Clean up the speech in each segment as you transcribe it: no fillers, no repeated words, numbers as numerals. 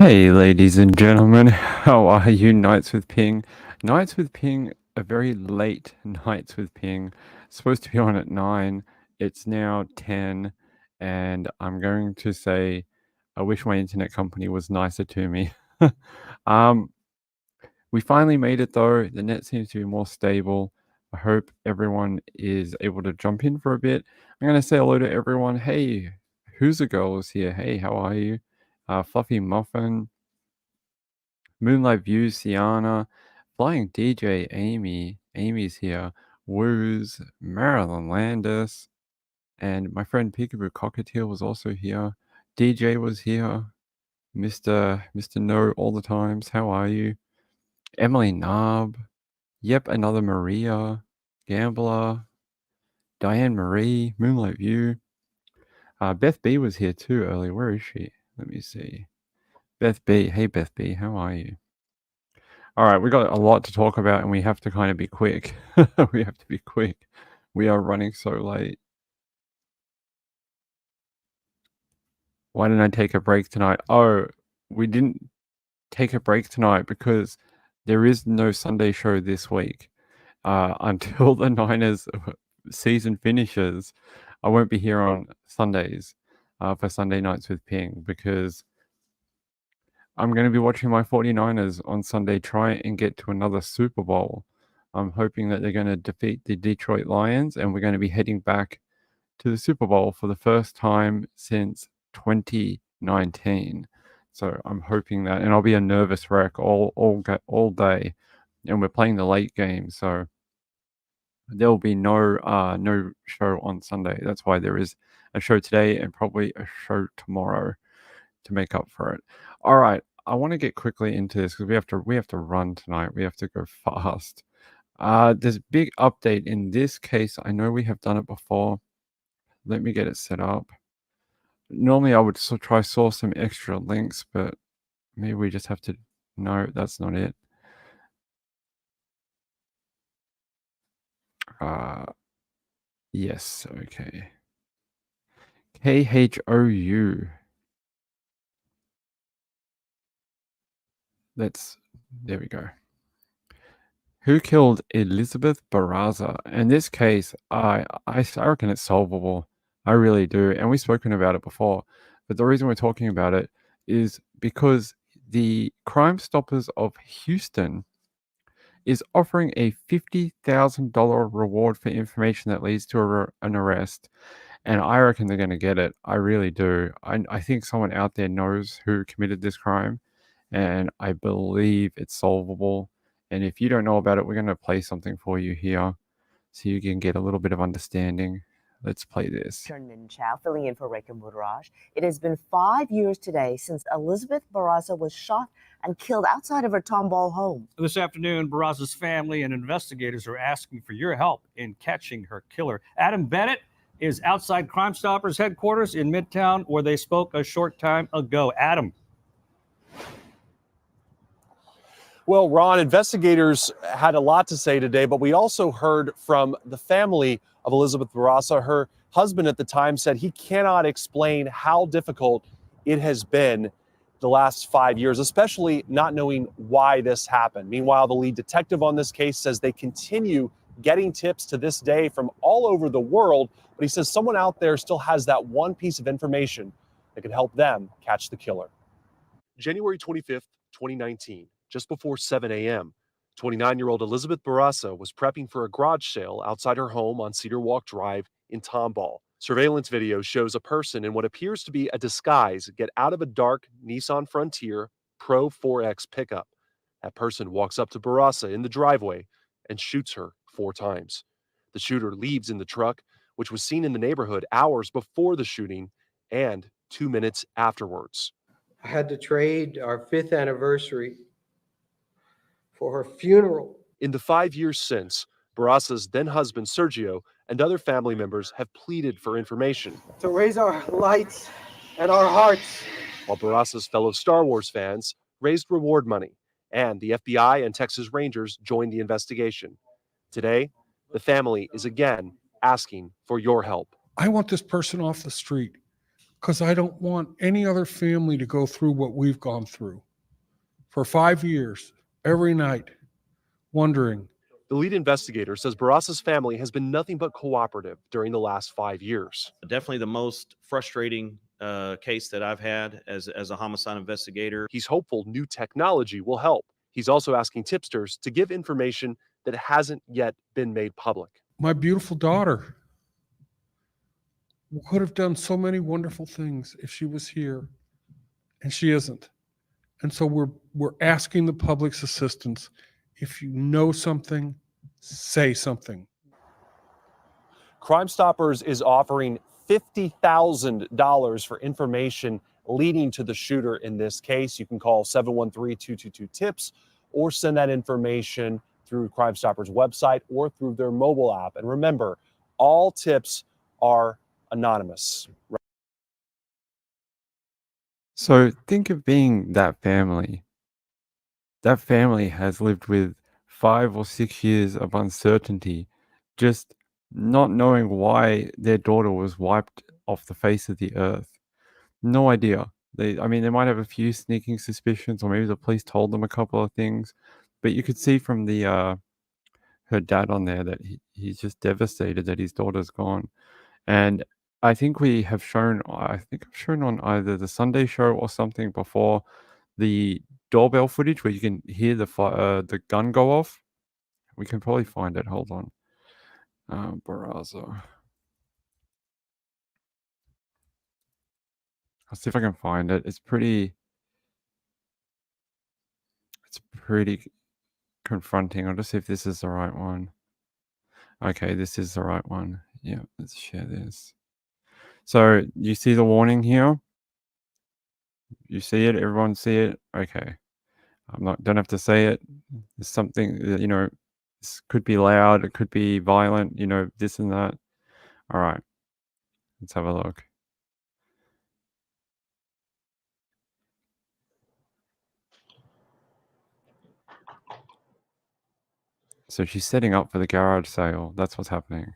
Hey, ladies and gentlemen, how are you, Nights with Ping? Nights with Ping, a very late Nights with Ping. Supposed to be on at 9. It's now 10, and I'm going to say, I wish my internet company was nicer to me. um, we finally made it though. The net seems to be more stable. I hope everyone is able to jump in for a bit. I'm going to say hello to everyone. Hey, who's a girl is here? Hey, how are you? Fluffy Muffin. Moonlight Views, Sienna, Flying DJ, Amy's here, Woos, Marilyn Landis, and my friend Peekaboo Cockatiel was also here. DJ was here. Mr. No all the times, how are you? Emily Narb, yep, another Maria, Gambler, Diane Marie, Moonlight View. Beth B was here too earlier. Where is she? Let me see. Beth B. Hey Beth B, how are you? All right, we got a lot to talk about, and we have to kind of be quick. We have to be quick. We are running so late. Why didn't I take a break tonight? Oh, we didn't take a break tonight because there is no Sunday show this week. Until the Niners season finishes, I won't be here on Sundays for Sunday Nights with Ping because I'm going to be watching my 49ers on Sunday try and get to another Super Bowl. I'm hoping that they're going to defeat the Detroit Lions, and we're going to be heading back to the Super Bowl for the first time since 2019. So I'm hoping that, and I'll be a nervous wreck all day, and we're playing the late game, so there will be no show on Sunday. That's why there is a show today and probably a show tomorrow to make up for it. All right, I want to get quickly into this because we have to run tonight. We have to go fast. There's a big update in this case. I know we have done it before. Let me get it set up. Normally, I would try source some extra links, but maybe we just have to. No, that's not it. Yes, okay. KHOU. There we go. Who killed Elizabeth Barraza? In this case, I reckon it's solvable. I really do. And we've spoken about it before. But the reason we're talking about it is because the Crime Stoppers of Houston is offering a $50,000 reward for information that leads to an arrest. And I reckon they're going to get it. I really do. I think someone out there knows who committed this crime. And I believe it's solvable. And if you don't know about it, we're going to play something for you here so you can get a little bit of understanding. Let's play this. Min Chow, filling in for Rekha Mudaraj. It has been 5 years today since Elizabeth Barraza was shot and killed outside of her Tomball home. This afternoon, Barraza's family and investigators are asking for your help in catching her killer. Adam Bennett is outside Crime Stoppers headquarters in Midtown, where they spoke a short time ago. Adam. Well, Ron, investigators had a lot to say today, but we also heard from the family of Elizabeth Barraza. Her husband at the time said he cannot explain how difficult it has been the last 5 years, especially not knowing why this happened. Meanwhile, the lead detective on this case says they continue getting tips to this day from all over the world, but he says someone out there still has that one piece of information that could help them catch the killer. January 25th, 2019. Just before 7 a.m., 29-year-old Elizabeth Barraza was prepping for a garage sale outside her home on Cedar Walk Drive in Tomball. Surveillance video shows a person in what appears to be a disguise get out of a dark Nissan Frontier Pro 4X pickup. That person walks up to Barraza in the driveway and shoots her 4 times. The shooter leaves in the truck, which was seen in the neighborhood hours before the shooting and 2 minutes afterwards. I had to trade our 5th anniversary for her funeral. In the 5 years since, Barraza's then husband Sergio and other family members have pleaded for information to raise our lights and our hearts, while Barraza's fellow Star Wars fans raised reward money, and the FBI and Texas Rangers joined the investigation. Today, the family is again asking for your help. I want this person off the street. because I don't want any other family to go through what we've gone through. For 5 years, every night, wondering, The lead investigator says Barraza's family has been nothing but cooperative during the last 5 years. Definitely the most frustrating case that I've had as a homicide investigator. He's hopeful new technology will help. He's also asking tipsters to give information that hasn't yet been made public. my beautiful daughter could have done so many wonderful things if she was here, and she isn't. And so we're asking the public's assistance. If you know something, say something. Crime Stoppers is offering $50,000 for information leading to the shooter in this case. You can call 713-222-TIPS or send that information through Crime Stoppers website or through their mobile app. And remember, all tips are anonymous. So think of being that family. That family has lived with 5 or 6 years of uncertainty, just not knowing why their daughter was wiped off the face of the earth. No idea. They might have a few sneaking suspicions, or maybe the police told them a couple of things, but you could see from the her dad on there that he's just devastated that his daughter's gone. And I think I've shown on either the Sunday show or something before the doorbell footage where you can hear the gun go off. We can probably find it. Hold on. Barraza. I'll see if I can find it. It's pretty confronting. I'll just see if this is the right one. Okay, this is the right one. Yeah, let's share this. So you see the warning here? You see it? Everyone see it? Okay. Don't have to say it. It's something that, this could be loud, it could be violent, this and that. All right. Let's have a look. So she's setting up for the garage sale. That's what's happening.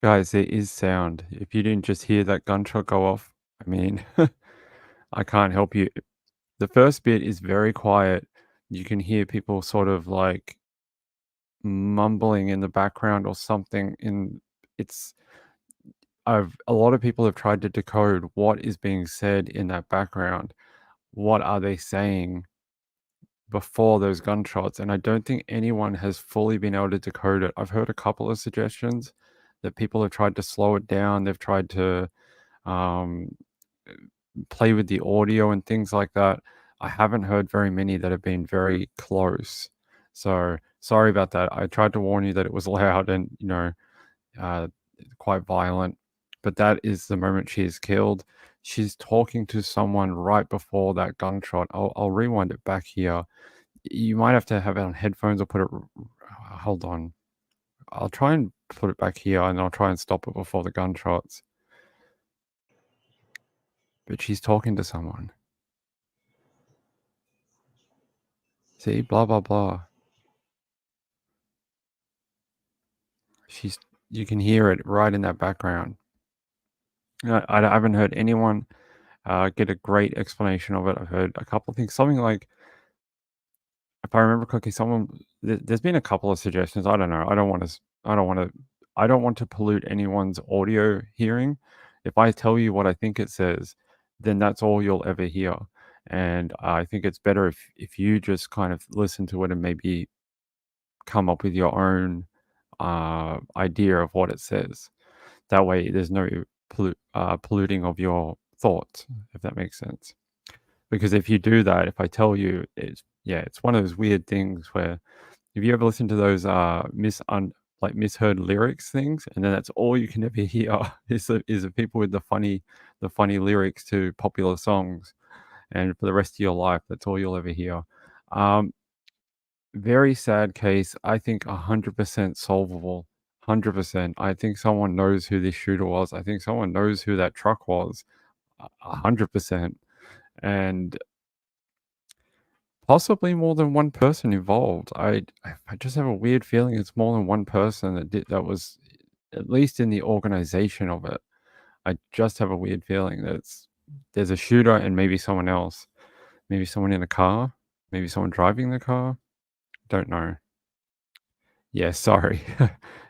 Guys, there is sound. If you didn't just hear that gunshot go off, I can't help you. The first bit is very quiet. You can hear people sort of like mumbling in the background or something. A lot of people have tried to decode what is being said in that background. What are they saying before those gunshots? And I don't think anyone has fully been able to decode it. I've heard a couple of suggestions that people have tried to slow it down. They've tried to play with the audio and things like that. I haven't heard very many that have been very close. So sorry about that. I tried to warn you that it was loud and, quite violent. But that is the moment she is killed. She's talking to someone right before that gunshot. I'll rewind it back here. You might have to have it on headphones or put it. Hold on. I'll try and put it back here and I'll try and stop it before the gunshots. But she's talking to someone. See, blah blah blah. You can hear it right in that background. I haven't heard anyone get a great explanation of it. I've heard a couple of things. Something like, if I remember correctly, there's been a couple of suggestions. I don't know. I don't want to pollute anyone's audio hearing. If I tell you what I think it says, then that's all you'll ever hear. And I think it's better if you just kind of listen to it and maybe come up with your own idea of what it says. That way, there's no polluting of your thoughts, if that makes sense. Because if you do that, if I tell you, it's one of those weird things where, if you ever listen to those misheard lyrics things, and then that's all you can ever hear is the people with the funny lyrics to popular songs, and for the rest of your life, that's all you'll ever hear. Very sad case. I think 100% solvable. 100%. I think someone knows who this shooter was. I think someone knows who that truck was. 100%. And possibly more than one person involved. I just have a weird feeling it's more than one person that was at least in the organization of it. I just have a weird feeling that there's a shooter and maybe someone else. Maybe someone in a car. Maybe someone driving the car. Don't know. Yeah, sorry.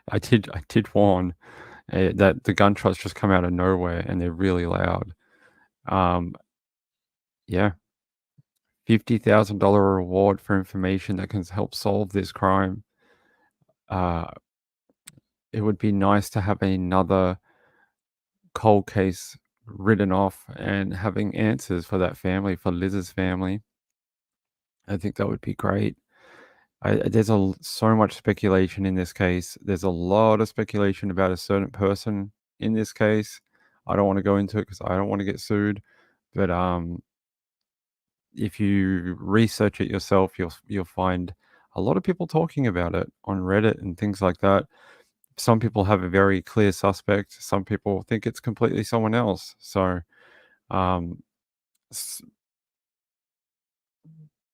I did warn that the gunshots just come out of nowhere and they're really loud. Yeah. $50,000 reward for information that can help solve this crime. It would be nice to have another cold case written off and having answers for that family, for Liz's family. I think that would be great. There's so much speculation in this case. There's a lot of speculation about a certain person in this case. I don't want to go into it because I don't want to get sued. But if you research it yourself, you'll find a lot of people talking about it on Reddit and things like that. Some people have a very clear suspect. Some people think it's completely someone else. So is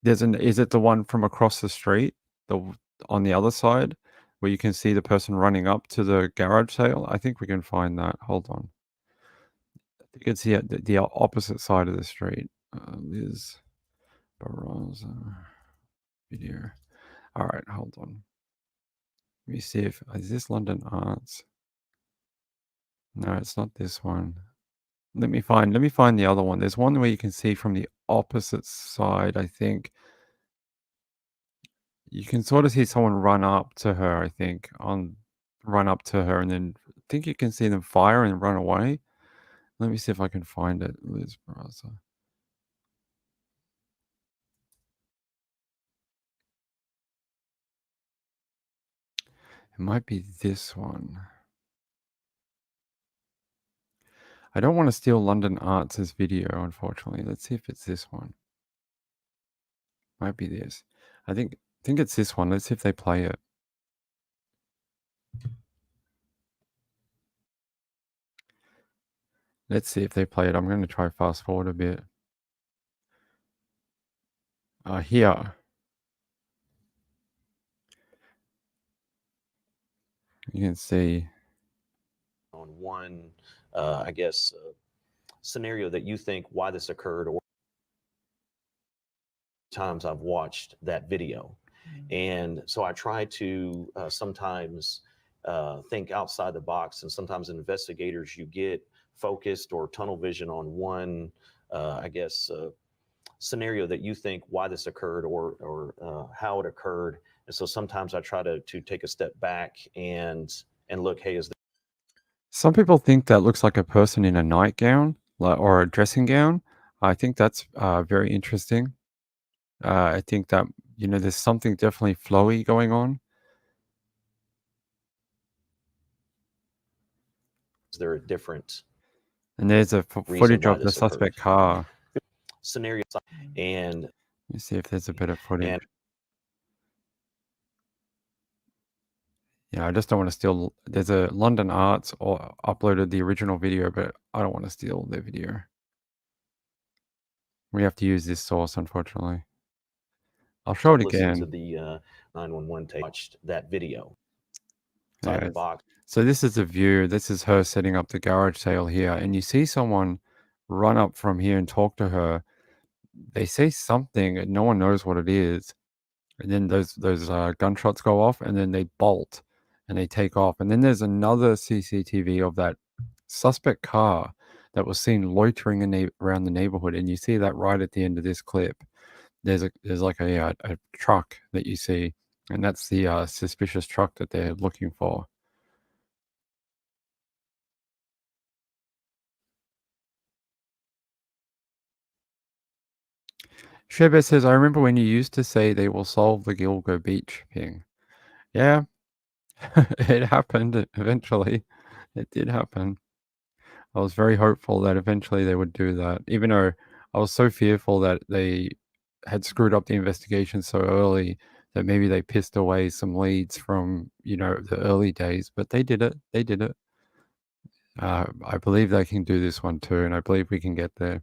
it the one from across the street, on the other side, where you can see the person running up to the garage sale? I think we can find that. Hold on. I think it's the opposite side of the street. Liz Barraza video. All right, hold on. Let me see is this London Arts? No, it's not this one. Let me find the other one. There's one where you can see from the opposite side, I think. You can sort of see someone run up to her, I think, and then I think you can see them fire and run away. Let me see if I can find it. Liz Barraza. It might be this one. I don't want to steal London Arts' video, unfortunately. Let's see if it's this one. Might be this. I think it's this one. Let's see if they play it. Let's see if they play it. I'm going to try fast forward a bit. Here. You can see. On one, scenario that you think why this occurred, or times I've watched that video. And so I try to sometimes think outside the box, and sometimes investigators, you get focused or tunnel vision on one, scenario that you think why this occurred or how it occurred. And so sometimes I try to take a step back and look, hey, is Some people think that looks like a person in a nightgown or a dressing gown. I think that's very interesting. I think that, there's something definitely flowy going on. is there a different And there's a footage why of the this suspect occurred? car. scenario? And Let me see if there's a bit of footage. Yeah, I just don't want to steal. There's a London Arts or uploaded the original video, but I don't want to steal their video. We have to use this source, unfortunately. I'll show it listen to again. the 911 tape, watched that video. Yeah, Inside the box. so this is the view. This is her setting up the garage sale here, and you see someone run up from here and talk to her. They say something, and no one knows what it is. And then those gunshots go off, and then they bolt, and they take off. And then there's another CCTV of that suspect car that was seen loitering around the neighborhood, and you see that right at the end of this clip. There's like a truck that you see, and that's the suspicious truck that they're looking for. Shebe says, I remember when you used to say they will solve the Gilgo Beach thing. Yeah, it happened eventually. It did happen. I was very hopeful that eventually they would do that, even though I was so fearful that they had screwed up the investigation so early that maybe they pissed away some leads from, the early days. But they did it. They did it. I believe they can do this one too, and I believe we can get there.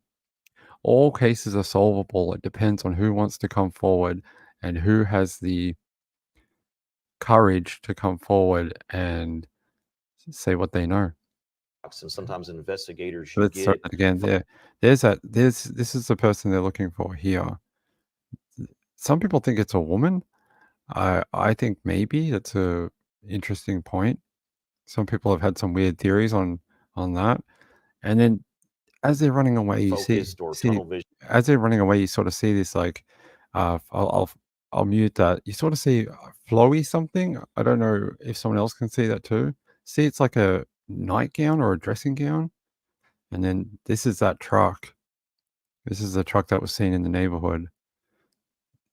All cases are solvable. It depends on who wants to come forward and who has the courage to come forward and say what they know. And sometimes investigators So let's start that again. This is the person they're looking for here. Some people think it's a woman. I think maybe that's a interesting point. Some people have had some weird theories on that. And then as they're running away, you see focused or tunnel vision. as they're running away, you sort of see this like, I'll mute that. You sort of see flowy something. I don't know if someone else can see that too. See, it's like a nightgown or a dressing gown. And then this is that truck. This is the truck that was seen in the neighborhood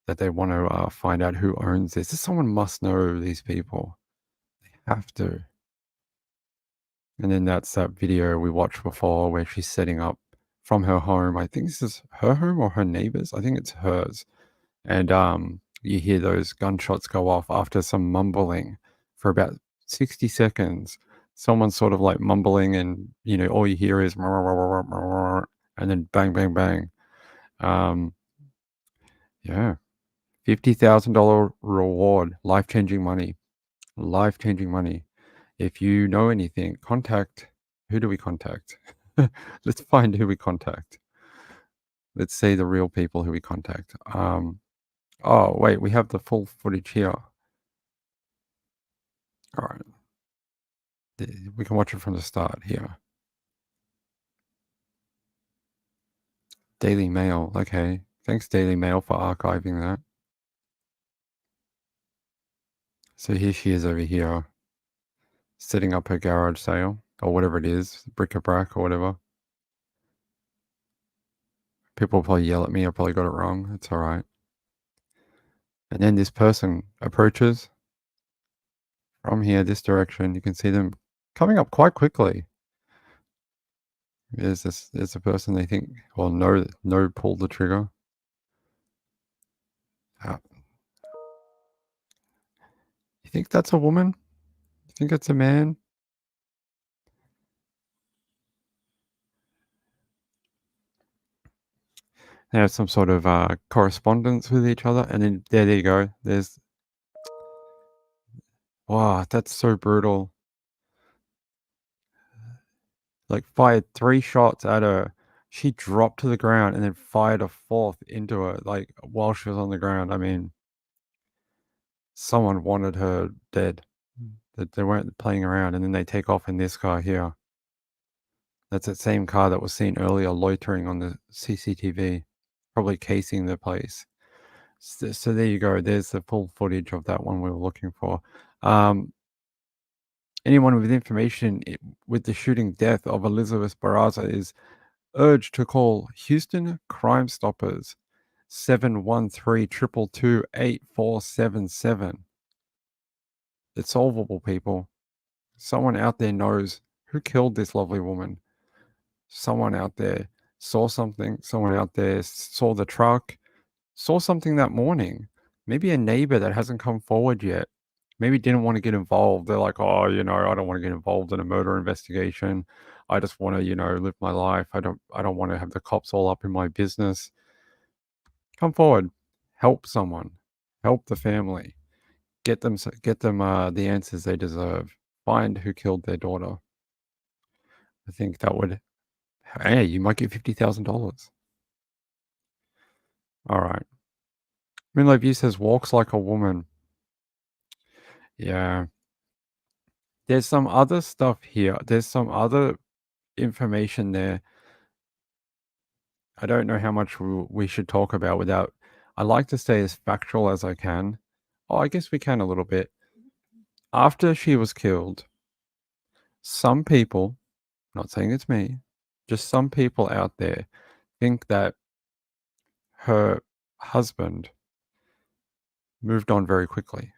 that they want to find out who owns this. Someone must know these people. They have to. And then that's that video we watched before where she's setting up from her home. I think this is her home or her neighbor's. I think it's hers. And you hear those gunshots go off after some mumbling for about 60 seconds. Someone's sort of like mumbling, and all you hear is and then bang, bang, bang. Yeah. $50,000 reward, life-changing money. Life-changing money. If you know anything, who do we contact? Let's find who we contact. Let's see the real people who we contact. Oh, wait, we have the full footage here. All right. We can watch it from the start here. Daily Mail. Okay. Thanks, Daily Mail, for archiving that. So here she is over here, setting up her garage sale, or whatever it is, bric-a-brac or whatever. People will probably yell at me. I probably got it wrong. It's all right. And then this person approaches from here, this direction. You can see them coming up quite quickly. There's a person they think, or no, pulled the trigger. You think that's a woman? You think it's a man? They have some sort of correspondence with each other, and then there you go. Wow, that's so brutal. Like, fired 3 shots at her. She dropped to the ground and then fired a 4th into her, like, while she was on the ground. I mean, someone wanted her dead. That they weren't playing around, and then they take off in this car here. That's that same car that was seen earlier loitering on the CCTV, probably casing the place. So there you go. There's the full footage of that one we were looking for. Anyone with information with the shooting death of Elizabeth Barraza is urged to call Houston Crime Stoppers 713-222-8477. It's solvable, people. Someone out there knows who killed this lovely woman. Someone out there saw something. Someone out there saw the truck, saw something that morning. Maybe a neighbor that hasn't come forward yet. Maybe didn't want to get involved. They're like, oh, I don't want to get involved in a murder investigation. I just want to, live my life. I don't want to have the cops all up in my business. Come forward. Help someone. Help the family. Get them the answers they deserve. Find who killed their daughter. I think that would. Hey, you might get $50,000. All right. Moonlight View says walks like a woman. Yeah. There's some other stuff here. There's some other information there. I don't know how much we should talk about without. I like to stay as factual as I can. Oh, I guess we can a little bit. After she was killed, some people, not saying it's me, just some people out there think that her husband moved on very quickly.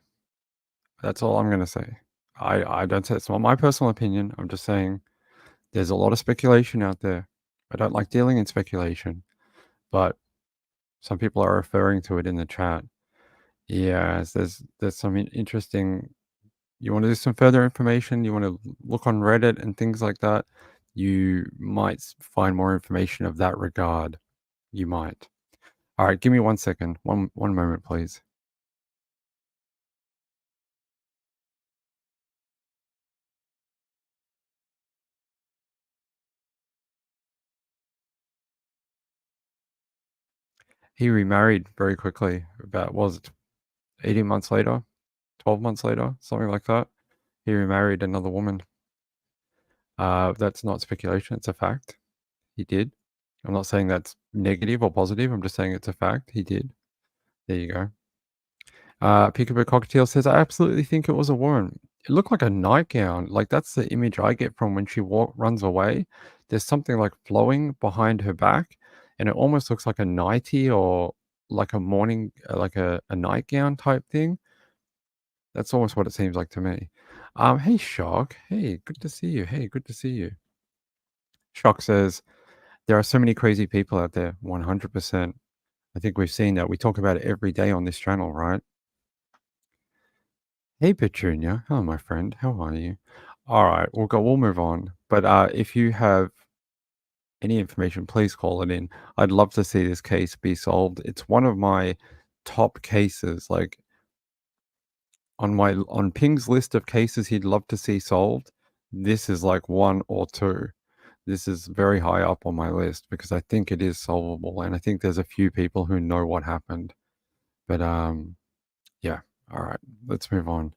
That's all I'm going to say. I don't say it's not my personal opinion. I'm just saying there's a lot of speculation out there. I don't like dealing in speculation, but some people are referring to it in the chat. Yes, there's some interesting. You want to do some further information? You want to look on Reddit and things like that? You might find more information of that regard. You might. All right, give me 1 second. One moment, please. He remarried very quickly. About, was it 18 months later? 12 months later? Something like that. He remarried another woman. That's not speculation. It's a fact. He did. I'm not saying that's negative or positive. I'm just saying it's a fact. He did. There you go. Peekaboo Cocktail says, I absolutely think it was a woman. It looked like a nightgown. Like, that's the image I get from when she runs away. There's something like flowing behind her back, and it almost looks like a nightie or like a morning, like a nightgown type thing. That's almost what it seems like to me. Hey, Shock. Hey, good to see you. Hey, good to see you. Shock says, there are so many crazy people out there. 100%. I think we've seen that. We talk about it every day on this channel, right? Hey, Petunia. Hello, my friend. How are you? All right, we'll move on. But if you have any information, please call it in. I'd love to see this case be solved. It's one of my top cases. Like on Ping's list of cases he'd love to see solved, this is like 1 or 2. This is very high up on my list because I think it is solvable, and I think there's a few people who know what happened. But yeah. All right, let's move on.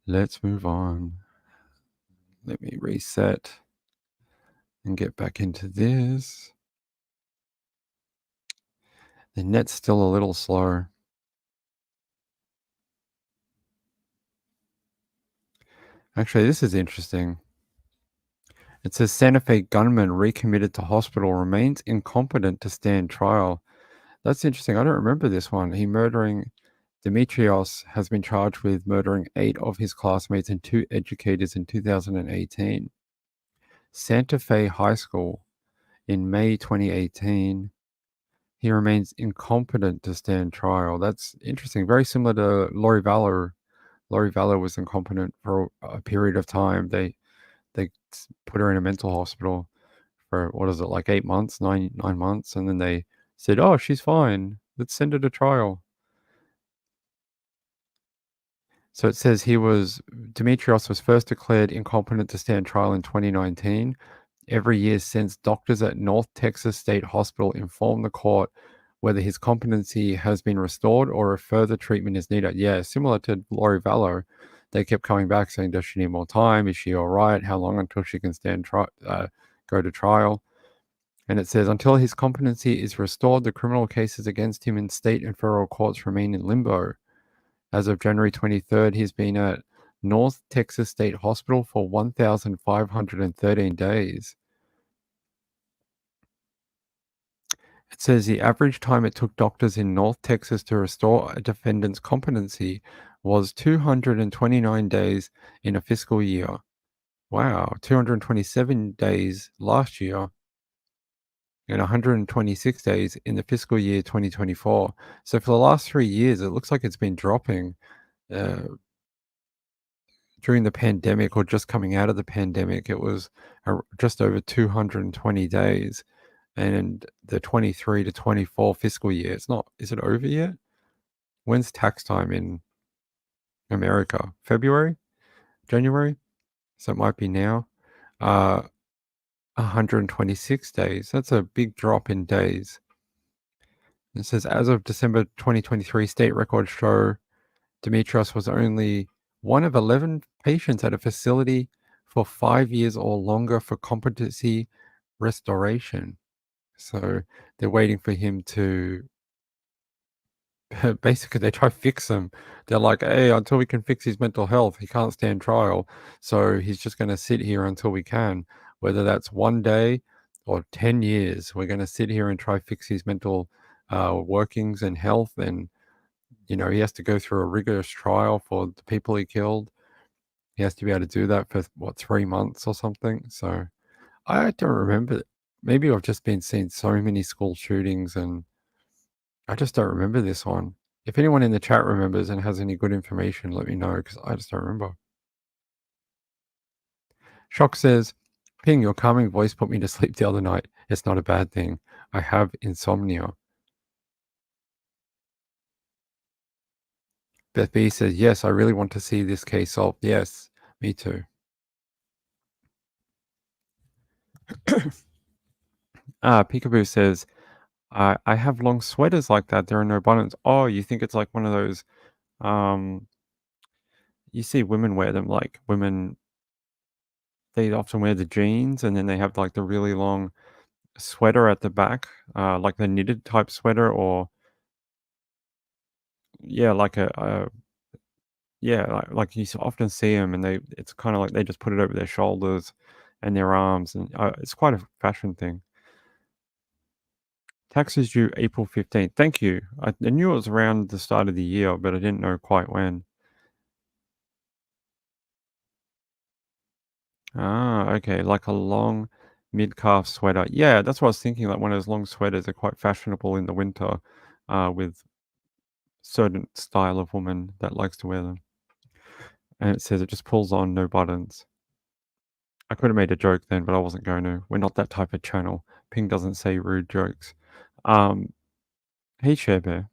Let's move on. Let me reset and get back into this. The net's still a little slow. Actually, this is interesting. It says Santa Fe gunman recommitted to hospital remains incompetent to stand trial. That's interesting. I don't remember this one. Demetrios has been charged with murdering 8 of his classmates and 2 educators in 2018. Santa Fe High School in May 2018. He remains incompetent to stand trial. That's interesting. Very similar to Lori Vallow. Lori Vallow was incompetent for a period of time. They put her in a mental hospital for, what is it, like 8 months, 9 months, and then they said, "Oh, she's fine. Let's send her to trial." So it says Demetrios was first declared incompetent to stand trial in 2019. Every year since, doctors at North Texas State Hospital inform the court whether his competency has been restored or if further treatment is needed. Yeah, similar to Lori Vallow, they kept coming back saying, does she need more time? Is she all right? How long until she can go to trial? And it says, until his competency is restored, the criminal cases against him in state and federal courts remain in limbo. As of January 23rd, he's been at North Texas State Hospital for 1,513 days. It says the average time it took doctors in North Texas to restore a defendant's competency was 229 days in a fiscal year. Wow, 227 days last year and 126 days in the fiscal year 2024. So for the last 3 years, it looks like it's been dropping during the pandemic or just coming out of the pandemic. It was just over 220 days. And the 23 to 24 fiscal year, is it over yet? When's tax time in America? February? January? So it might be now. 126 days. That's a big drop in days. It says, as of December 2023, state records show Demetrios was only one of 11 patients at a facility for 5 years or longer for competency restoration. So they're waiting for him to basically they try to fix him. They're like, hey, until we can fix his mental health, he can't stand trial. So he's just going to sit here until we can, whether that's 1 day or 10 years. We're going to sit here and try to fix his mental workings and health. And, he has to go through a rigorous trial for the people he killed. He has to be able to do that for, 3 months or something. So I don't remember. Maybe I've just been seeing so many school shootings and I just don't remember this one. If anyone in the chat remembers and has any good information, let me know because I just don't remember. Shock says, Ping, your calming voice put me to sleep the other night. It's not a bad thing. I have insomnia. Beth B says, yes, I really want to see this case solved. Yes, me too. Peekaboo says, I have long sweaters like that. There are no buttons. Oh, you think it's like one of those, you see women wear them, like women, they often wear the jeans and then they have like the really long sweater at the back, like the knitted type sweater or, yeah, like like you often see them and it's kind of like they just put it over their shoulders and their arms and it's quite a fashion thing. Tax is due April 15th. Thank you. I knew it was around the start of the year, but I didn't know quite when. Okay, like a long mid-calf sweater. Yeah, that's what I was thinking, like one of those long sweaters are quite fashionable in the winter, with certain style of woman that likes to wear them. And it says it just pulls on, no buttons. I could have made a joke then, but I wasn't going to. We're not that type of channel. Ping doesn't say rude jokes. Hey, Share Bear.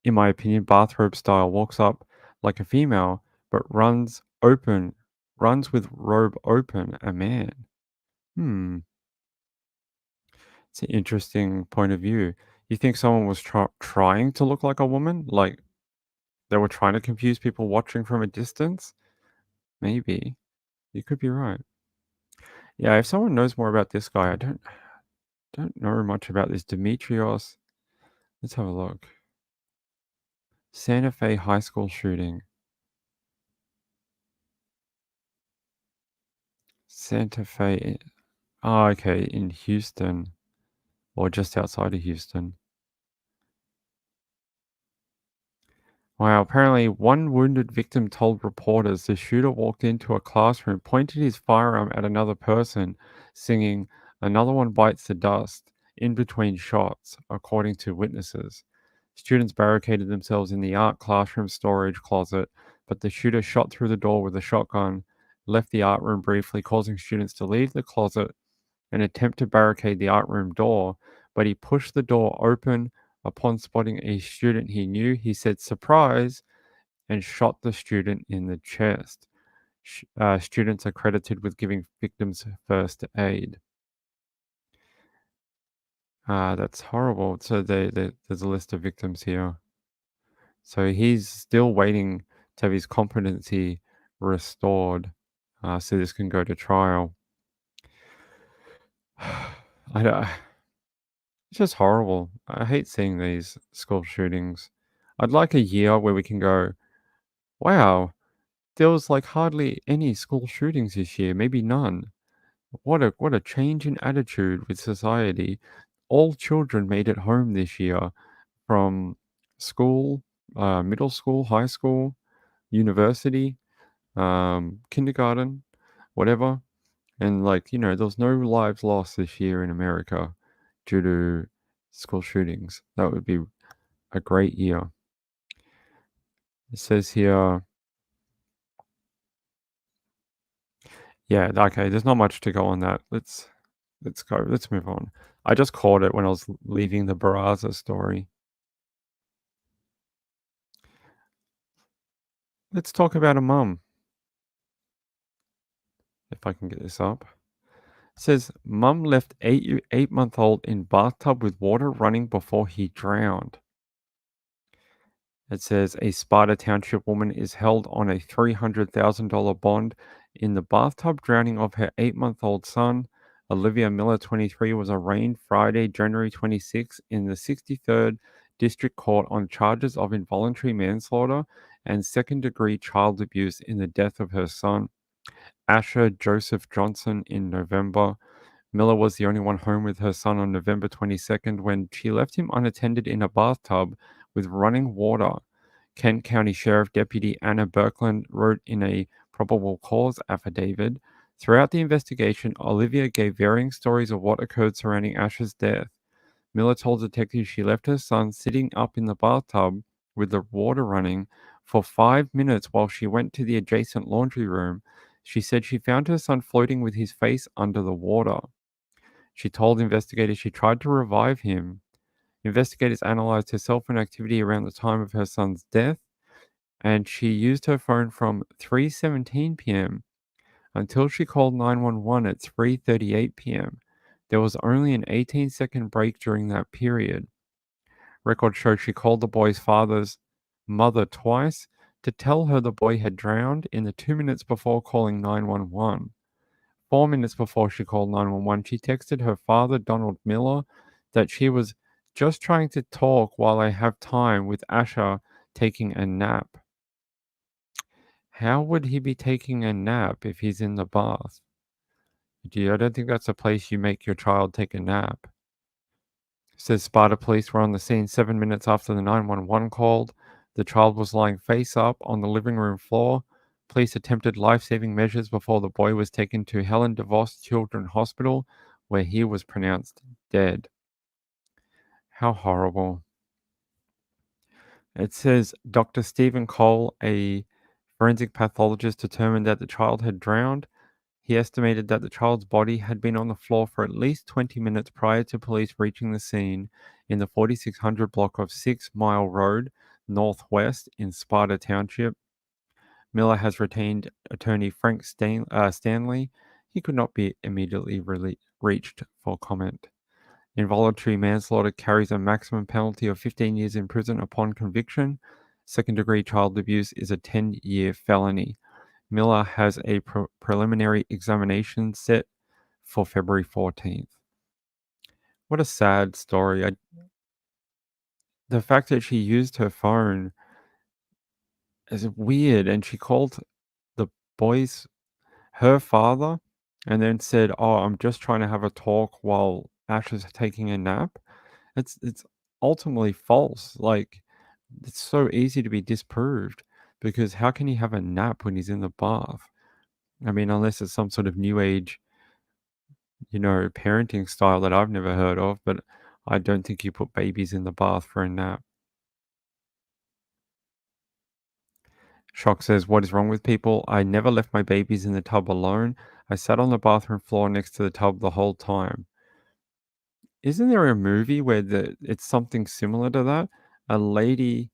In my opinion, bathrobe style walks up like a female, but runs with robe open, a man. It's an interesting point of view. You think someone was trying to look like a woman? Like they were trying to confuse people watching from a distance? Maybe. You could be right. Yeah, if someone knows more about this guy, I don't know much about this Demetrios. Let's have a look. Santa Fe High School shooting. Santa Fe. Oh, okay, in Houston. Or just outside of Houston. Wow, apparently one wounded victim told reporters the shooter walked into a classroom, pointed his firearm at another person, singing, "Another one bites the dust," in between shots, according to witnesses. Students barricaded themselves in the art classroom storage closet, but the shooter shot through the door with a shotgun, left the art room briefly, causing students to leave the closet and attempt to barricade the art room door, but he pushed the door open. Upon spotting a student he knew, he said, "Surprise," and shot the student in the chest. Students are credited with giving victims first aid. That's horrible. So there's a list of victims here. So he's still waiting to have his competency restored, so this can go to trial. It's just horrible. I hate seeing these school shootings. I'd like a year where we can go, wow, there was like hardly any school shootings this year, maybe none. What a change in attitude with society. All children made it home this year from school, middle school, high school, university, kindergarten, whatever. And there was no lives lost this year in America due to school shootings. That would be a great year. It says here, yeah, okay, there's not much to go on that. Let's go. Let's move on. I just caught it when I was leaving the Barraza story. Let's talk about a mum. If I can get this up. It says, mum left 8-month-old in bathtub with water running before he drowned. It says a Sparta Township woman is held on a $300,000 bond in the bathtub drowning of her 8-month-old son. Olivia Miller, 23, was arraigned Friday, January 26, in the 63rd District Court on charges of involuntary manslaughter and second-degree child abuse in the death of her son, Asher Joseph Johnson, in November. Miller was the only one home with her son on November 22nd when she left him unattended in a bathtub with running water. Kent County Sheriff Deputy Anna Birkland wrote in a probable cause affidavit. Throughout the investigation, Olivia gave varying stories of what occurred surrounding Asher's death. Miller told detectives she left her son sitting up in the bathtub with the water running for 5 minutes while she went to the adjacent laundry room. She said she found her son floating with his face under the water. She told investigators she tried to revive him. Investigators analyzed her cell phone activity around the time of her son's death, and she used her phone from 3:17 p.m. until she called 911 at 3:38 p.m. There was only an 18-second break during that period. Records show she called the boy's father's mother twice to tell her the boy had drowned in the 2 minutes before calling 911. 4 minutes before she called 911, she texted her father, Donald Miller, that she was just trying to talk while I have time with Asher taking a nap. How would he be taking a nap if he's in the bath? I don't think that's a place you make your child take a nap. Says Sparta police were on the scene 7 minutes after the 911 called. The child was lying face up on the living room floor. Police attempted life-saving measures before the boy was taken to Helen DeVos Children's Hospital, where he was pronounced dead. How horrible. It says Dr. Stephen Cole, a forensic pathologist, determined that the child had drowned. He estimated that the child's body had been on the floor for at least 20 minutes prior to police reaching the scene in the 4600 block of 6 Mile Road, Northwest in Sparta Township. Miller has retained attorney Frank Stanley. He could not be immediately reached for comment. Involuntary manslaughter carries a maximum penalty of 15 years in prison upon conviction. Second-degree child abuse is a 10-year felony. Miller has a preliminary examination set for February 14th. What a sad story. The fact that she used her phone is weird, and she called the boys her father and then said, "Oh, I'm just trying to have a talk while Ash is taking a nap." It's ultimately false. Like, it's so easy to be disproved because how can he have a nap when he's in the bath? I mean, unless it's some sort of new age, parenting style that I've never heard of, but I don't think you put babies in the bath for a nap. Shock says, what is wrong with people? I never left my babies in the tub alone. I sat on the bathroom floor next to the tub the whole time. Isn't there a movie where it's something similar to that? A lady,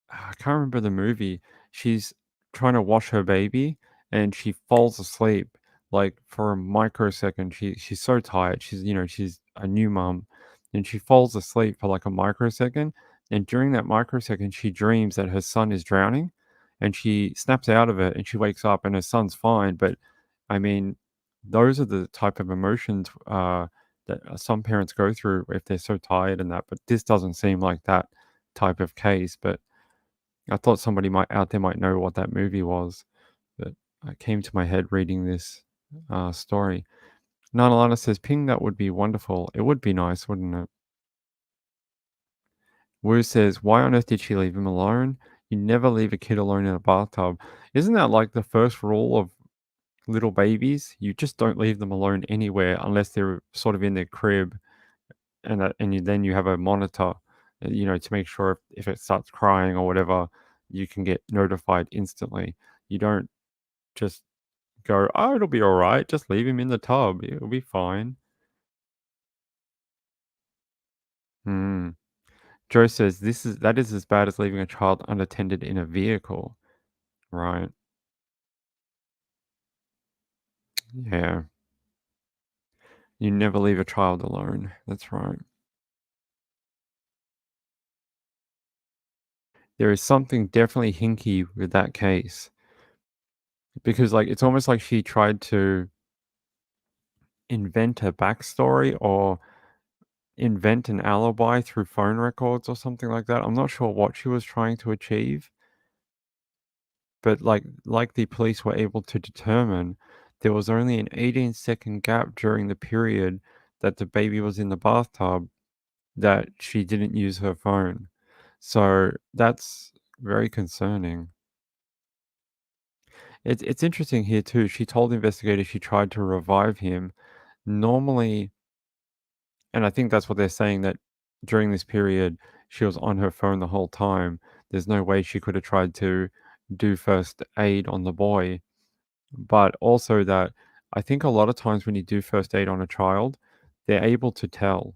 I can't remember the movie. She's trying to wash her baby and she falls asleep like for a microsecond. She's so tired. She's a new mom and she falls asleep for like a microsecond. And during that microsecond, she dreams that her son is drowning and she snaps out of it and she wakes up and her son's fine. But I mean, those are the type of emotions that some parents go through if they're so tired and that. But this doesn't seem like that type of case. But I thought somebody out there might know what that movie was, but it came to my head reading this story. Nanalana says, "Ping, that would be wonderful. It would be nice, wouldn't it?" Wu says, "Why on earth did she leave him alone? You never leave a kid alone in a bathtub. Isn't that like the first rule of little babies? You just don't leave them alone anywhere unless they're sort of in their crib, and then you have a monitor, to make sure if it starts crying or whatever, you can get notified instantly. You don't just go, oh, it'll be all right. Just leave him in the tub. It'll be fine." Joe says that is as bad as leaving a child unattended in a vehicle. Right. Yeah. You never leave a child alone. That's right. There is something definitely hinky with that case because, like, it's almost like she tried to invent a backstory or invent an alibi through phone records or something like that. I'm not sure what she was trying to achieve, but like the police were able to determine, there was only an 18-second gap during the period that the baby was in the bathtub that she didn't use her phone. So that's very concerning. It's interesting here too. She told investigators she tried to revive him. Normally, and I think that's what they're saying, that during this period she was on her phone the whole time. There's no way she could have tried to do first aid on the boy. But also that I think a lot of times when you do first aid on a child, they're able to tell,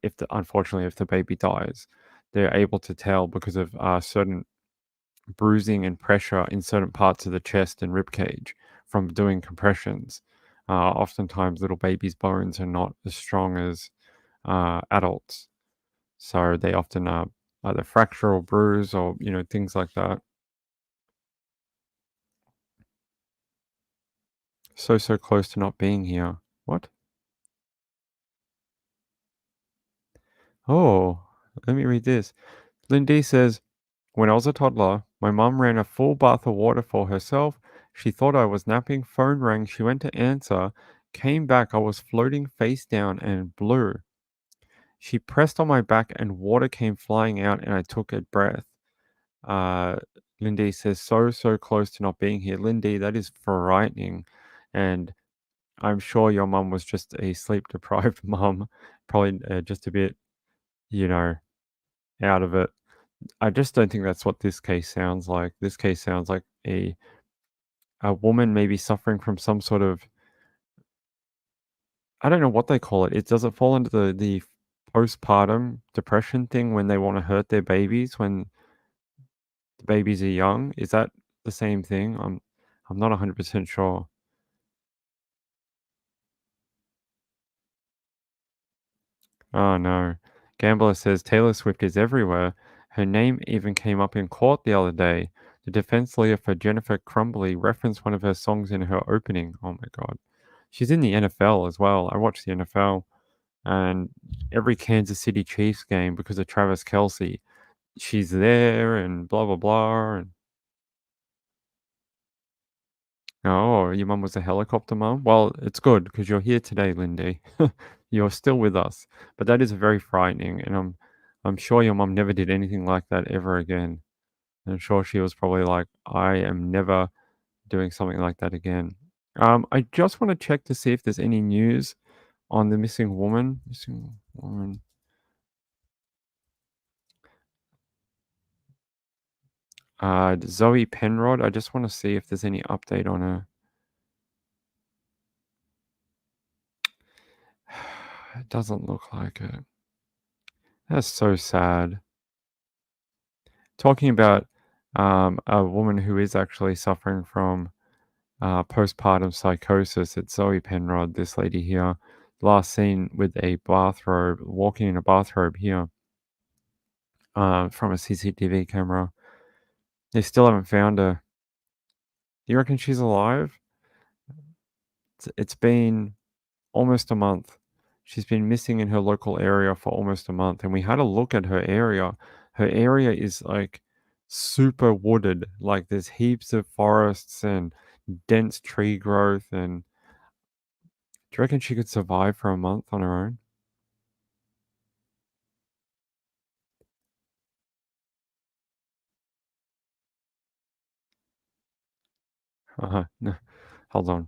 if unfortunately if the baby dies, they're able to tell because of certain bruising and pressure in certain parts of the chest and rib cage from doing compressions. Oftentimes, little babies' bones are not as strong as adults, so they often either fracture or bruise or things like that. So close to not being here. What? Oh, let me read this. Lindy says, when I was a toddler, my mum ran a full bath of water for herself. She thought I was napping. Phone rang. She went to answer. Came back. I was floating face down and blue. She pressed on my back and water came flying out and I took a breath. Uh, Lindy says, so close to not being here. Lindy, that is frightening. And I'm sure your mum was just a sleep deprived mum, probably just a bit, you know, out of it. I just don't think that's what this case sounds like. This case sounds like a woman maybe suffering from some sort of, I don't know what they call it. It does it fall under the postpartum depression thing when they want to hurt their babies when the babies are young? Is that the same thing? I'm not 100% sure. Oh no. Gambler says Taylor Swift is everywhere. Her name even came up in court the other day. The defense lawyer for Jennifer Crumbly referenced one of her songs in her opening. Oh my god. She's in the NFL as well. I watch the NFL and every Kansas City Chiefs game because of Travis Kelce. She's there and blah blah blah. And oh, your mum was a helicopter mum? Well, it's good because you're here today, Lindy. You're still with us. But that is very frightening, and I'm sure your mum never did anything like that ever again. I'm sure she was probably like, I am never doing something like that again. I just want to check to see if there's any news on the missing woman. Missing woman. Zoe Penrod. I just want to see if there's any update on her. It doesn't look like it. That's so sad. Talking about a woman who is actually suffering from postpartum psychosis. It's Zoe Penrod, this lady here. Last seen with a bathrobe, walking in a bathrobe here from a CCTV camera. They still haven't found her. Do you reckon she's alive? It's been almost a month. She's been missing in her local area for almost a month. And we had a look at her area. Her area is like super wooded. Like there's heaps of forests and dense tree growth. And do you reckon she could survive for a month on her own? No. Hold on.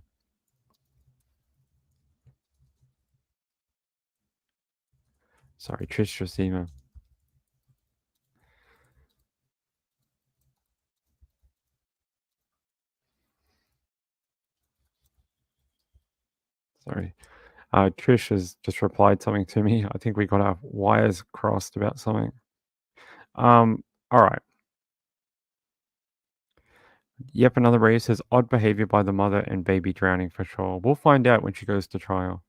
Sorry, Trish just emailed. Sorry. Trish has just replied something to me. I think we got our wires crossed about something. All right. Yep, another race says odd behavior by the mother and baby drowning for sure. We'll find out when she goes to trial.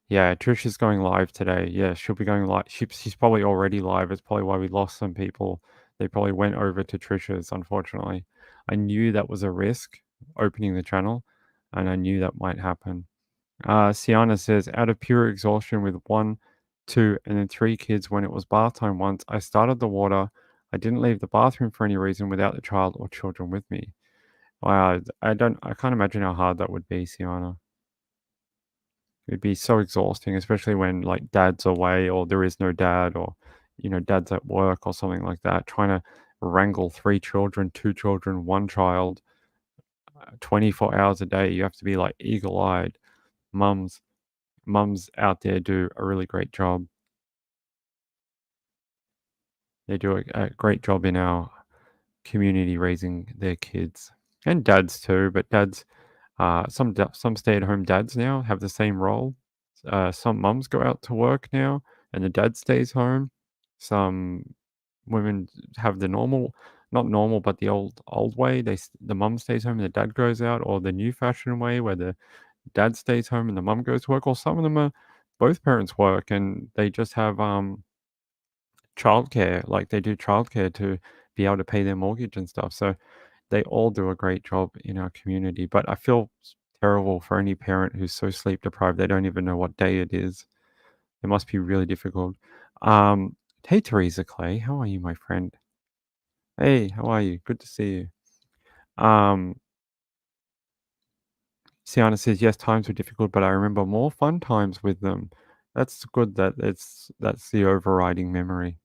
Yeah, Trish is going live today. Yeah, she'll be going live. She's probably already live. It's probably why we lost some people. They probably went over to Trisha's, unfortunately. I knew that was a risk opening the channel, and I knew that might happen. Sienna says, out of pure exhaustion with 1, 2, and then 3 kids when it was bath time once, I started the water. I didn't leave the bathroom for any reason without the child or children with me. Wow, I can't imagine how hard that would be, Sienna. It'd be so exhausting, especially when like dad's away or there is no dad or, dad's at work or something like that. Trying to wrangle 3 children, 2 children, 1 child, 24 hours a day. You have to be like eagle-eyed. Mums out there do a really great job. They do a great job in our community raising their kids, and dads too. But dads, some stay-at-home dads now have the same role. Some mums go out to work now, and the dad stays home. Some women have the not normal, but the old way. The mum stays home and the dad goes out, or the new fashion way where the dad stays home and the mum goes to work. Or some of them are both parents work and they just have childcare, like they do childcare to be able to pay their mortgage and stuff. So they all do a great job in our community. But I feel terrible for any parent who's so sleep deprived they don't even know what day it is. It must be really difficult. Hey, Teresa Clay, how are you, my friend? Hey, how are you? Good to see you. Sienna says, yes, times were difficult, but I remember more fun times with them. That's good that that's the overriding memory.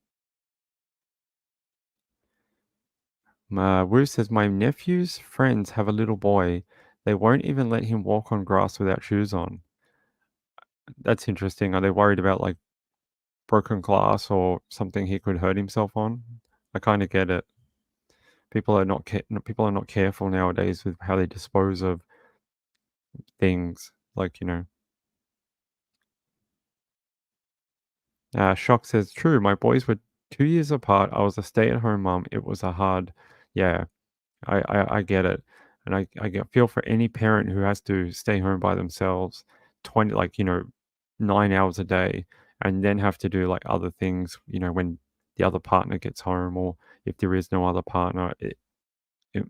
Wu says, my nephew's friends have a little boy. They won't even let him walk on grass without shoes on. That's interesting. Are they worried about like broken glass or something he could hurt himself on? I kind of get it. People are not careful nowadays with how they dispose of things. Like, Shock says, true. My boys were 2 years apart. I was a stay-at-home mom. It was a hard, yeah. I get it, and feel for any parent who has to stay home by themselves, 9 hours a day, and then have to do like other things. When the other partner gets home, or if there is no other partner, it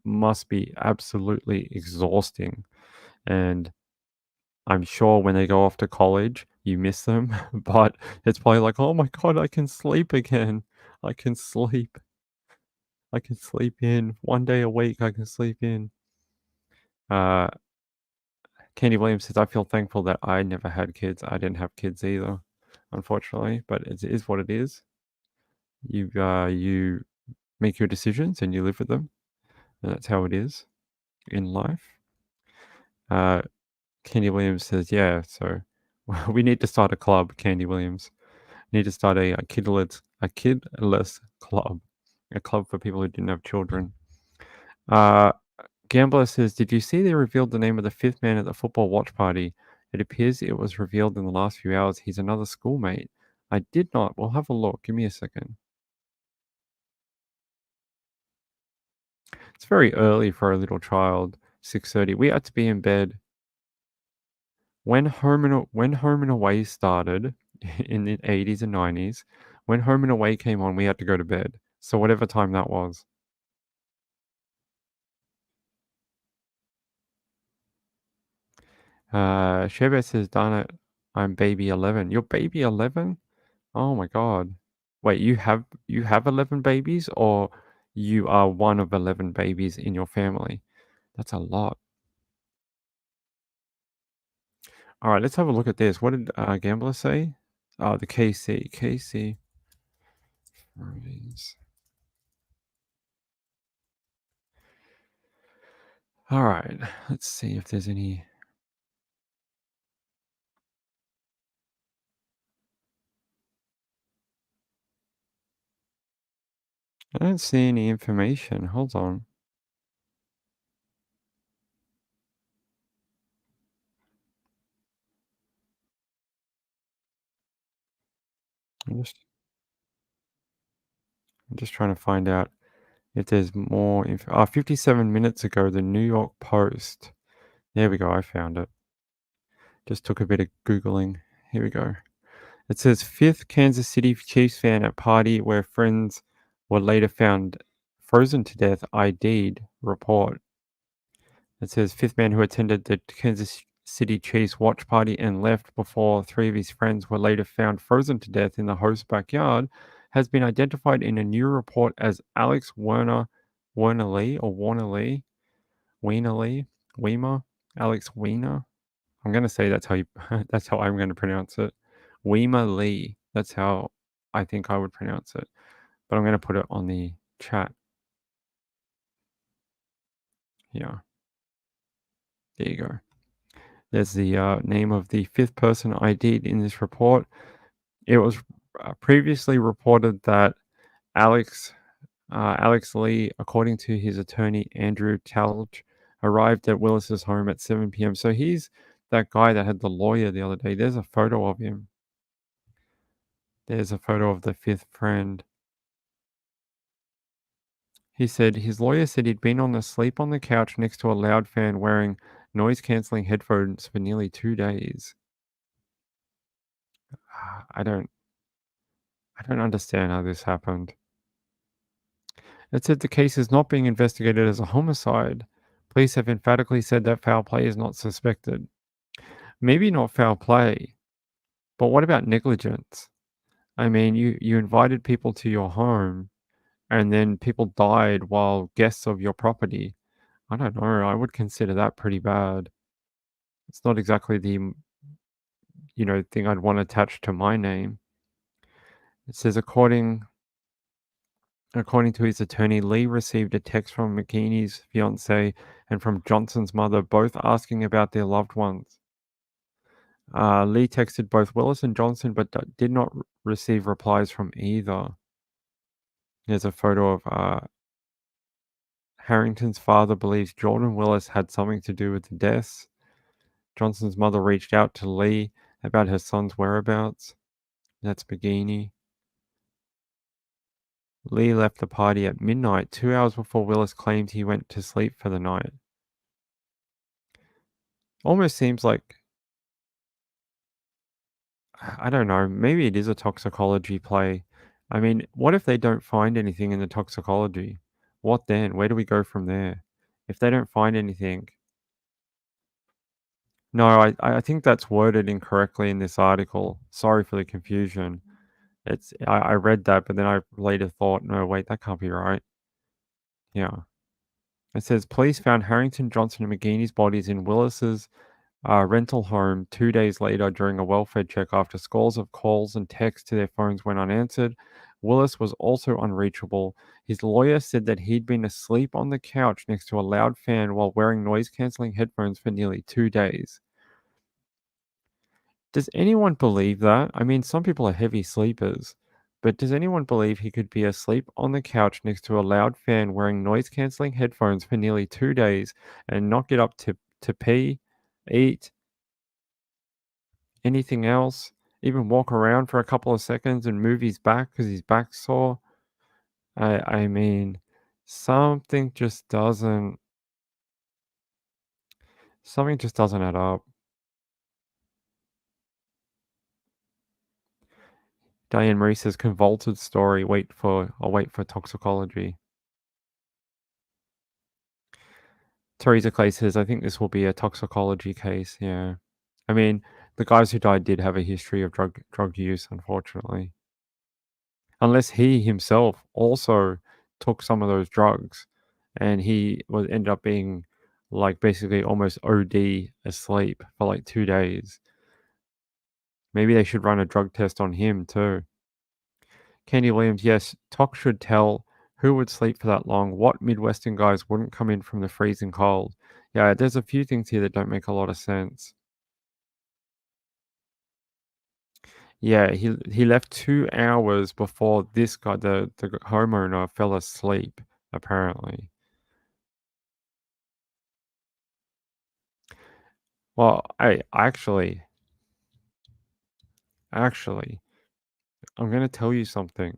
must be absolutely exhausting. And I'm sure when they go off to college, you miss them, but it's probably like, oh my god, I can sleep again. I can sleep. I can sleep in 1 day a week. I can sleep in. Uh, Candy Williams says, I feel thankful that I never had kids. I didn't have kids either, unfortunately, but it is what it is. You make your decisions and you live with them, and that's how it is in life. Candy Williams says, yeah, so we need to start a club, Candy Williams. We need to start a kidless club, a club for people who didn't have children. Gambler says, did you see they revealed the name of the 5th man at the football watch party? It appears it was revealed in the last few hours. He's another schoolmate. I did not. We'll have a look. Give me a second. It's very early for a little child. 6:30. We had to be in bed. When Home and Away started in the 80s and 90s, when Home and Away came on, we had to go to bed. So whatever time that was. Shebet says, darn it, I'm baby 11. You're baby 11? Oh my god. Wait, you have 11 babies, or you are one of 11 babies in your family? That's a lot. All right, let's have a look at this. What did Gambler say? The KC. All right, let's see if there's any. I don't see any information. Hold on. I'm just trying to find out if there's more info. 57 minutes ago, the New York Post. There we go. I found it. Just took a bit of Googling. Here we go. It says fifth Kansas City Chiefs fan at party where friends were later found frozen to death ID'd report. It says fifth man who attended the Kansas City Chiefs watch party and left before three of his friends were later found frozen to death in the host's backyard has been identified in a new report as Alex Werner Lee, Alex Weiner. I'm going to say that's how that's how I'm going to pronounce it. Weima Lee. That's how I think I would pronounce it. But I'm going to put it on the chat. Yeah. There you go. There's the name of the fifth person ID'd in this report. It was previously reported that Alex Lee, according to his attorney Andrew Talge, arrived at Willis's home at 7 p.m. So he's that guy that had the lawyer the other day. There's a photo of him. There's a photo of the fifth friend. He said his lawyer said he'd been asleep on the couch next to a loud fan wearing noise-canceling headphones for nearly 2 days. I don't understand how this happened. It said the case is not being investigated as a homicide. Police have emphatically said that foul play is not suspected. Maybe not foul play, but what about negligence? I mean, you invited people to your home and then people died while guests of your property. I don't know. I would consider that pretty bad. It's not exactly the thing I'd want attached to my name. It says according to his attorney, Lee received a text from McKinney's fiance and from Johnson's mother, both asking about their loved ones. Lee texted both Willis and Johnson, but did not receive replies from either. There's a photo of Harrington's father believes Jordan Willis had something to do with the deaths. Johnson's mother reached out to Lee about her son's whereabouts. That's McGeaney. Lee left the party at midnight, 2 hours before Willis claimed he went to sleep for the night. Almost seems like, I don't know, maybe it is a toxicology play. I mean, what if they don't find anything in the toxicology? What then? Where do we go from there? If they don't find anything. No, I think that's worded incorrectly in this article. Sorry for the confusion. I read that, but then I later thought, no, wait, that can't be right. Yeah. It says police found Harrington, Johnson, and McGeaney's bodies in Willis's rental home 2 days later during a welfare check after scores of calls and texts to their phones went unanswered. Willis was also unreachable. His lawyer said that he'd been asleep on the couch next to a loud fan while wearing noise-canceling headphones for nearly 2 days. Does anyone believe that? I mean, some people are heavy sleepers, but does anyone believe he could be asleep on the couch next to a loud fan wearing noise-canceling headphones for nearly 2 days and not get up to pee, eat, anything else, even walk around for a couple of seconds and move his back because his back's sore? I mean, something just doesn't add up. Diane Marie says convoluted story. I'll wait for toxicology. Teresa Clay says, I think this will be a toxicology case. Yeah. I mean, the guys who died did have a history of drug use, unfortunately. Unless he himself also took some of those drugs and he ended up being like basically almost OD asleep for like 2 days. Maybe they should run a drug test on him too. Candy Williams, yes, Tox should tell who would sleep for that long. What Midwestern guys wouldn't come in from the freezing cold? Yeah, there's a few things here that don't make a lot of sense. Yeah, he left 2 hours before this guy, the homeowner, fell asleep, apparently. Well, actually, I'm going to tell you something.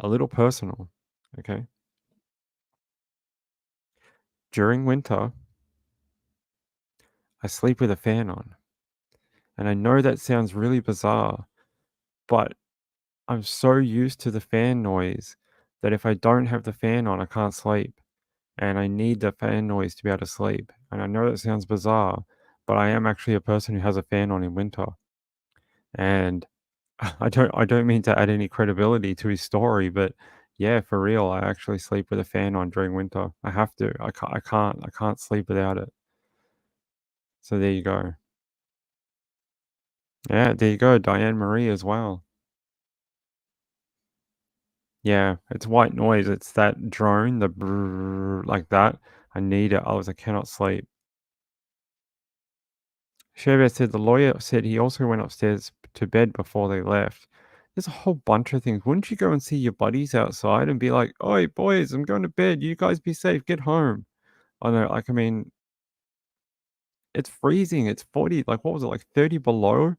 a little personal, okay? During winter, I sleep with a fan on. And I know that sounds really bizarre, but I'm so used to the fan noise that if I don't have the fan on, I can't sleep. And I need the fan noise to be able to sleep. And I know that sounds bizarre, but I am actually a person who has a fan on in winter. And I don't mean to add any credibility to his story, but yeah, for real, I actually sleep with a fan on during winter. I have to. I can't sleep without it. So there you go. Yeah, there you go. Diane Marie as well. Yeah, it's white noise. It's that drone, the brrr, like that. I need it. I cannot sleep. Sherbet said the lawyer said he also went upstairs to bed before they left. There's a whole bunch of things. Wouldn't you go and see your buddies outside and be like, "Oi, boys, I'm going to bed. You guys be safe. Get home." I know, like, I mean, it's freezing. It's 40, like, what was it, like 30 below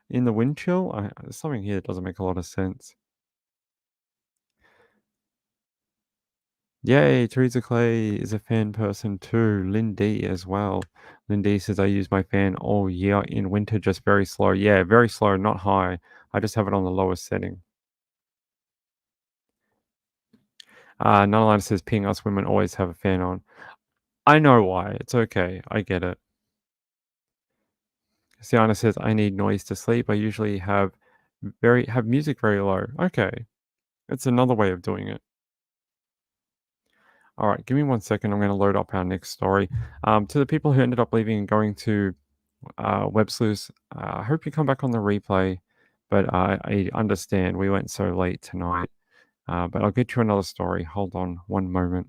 in the wind chill? There's something here that doesn't make a lot of sense. Yay, Teresa Clay is a fan person too. Lynn D as well. Lynn D says, I use my fan all year in winter, just very slow. Yeah, very slow, not high. I just have it on the lowest setting. Nonalina says, ping us women always have a fan on. I know why. It's okay. I get it. Sienna says, I need noise to sleep. I usually have music very low. Okay. It's another way of doing it. All right, give me 1 second. I'm going to load up our next story. To the people who ended up leaving and going to Web Sleuths, I hope you come back on the replay, but I understand we went so late tonight. But I'll get you another story. Hold on one moment.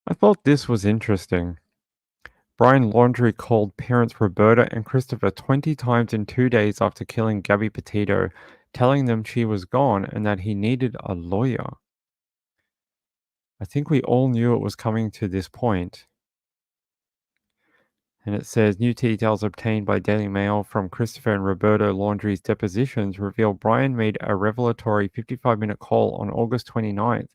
I thought this was interesting. Brian Laundrie called parents Roberta and Christopher 20 times in 2 days after killing Gabby Petito, telling them she was gone and that he needed a lawyer. I think we all knew it was coming to this point. And it says new details obtained by Daily Mail from Christopher and Roberta Laundrie's depositions reveal Brian made a revelatory 55-minute call on August 29th,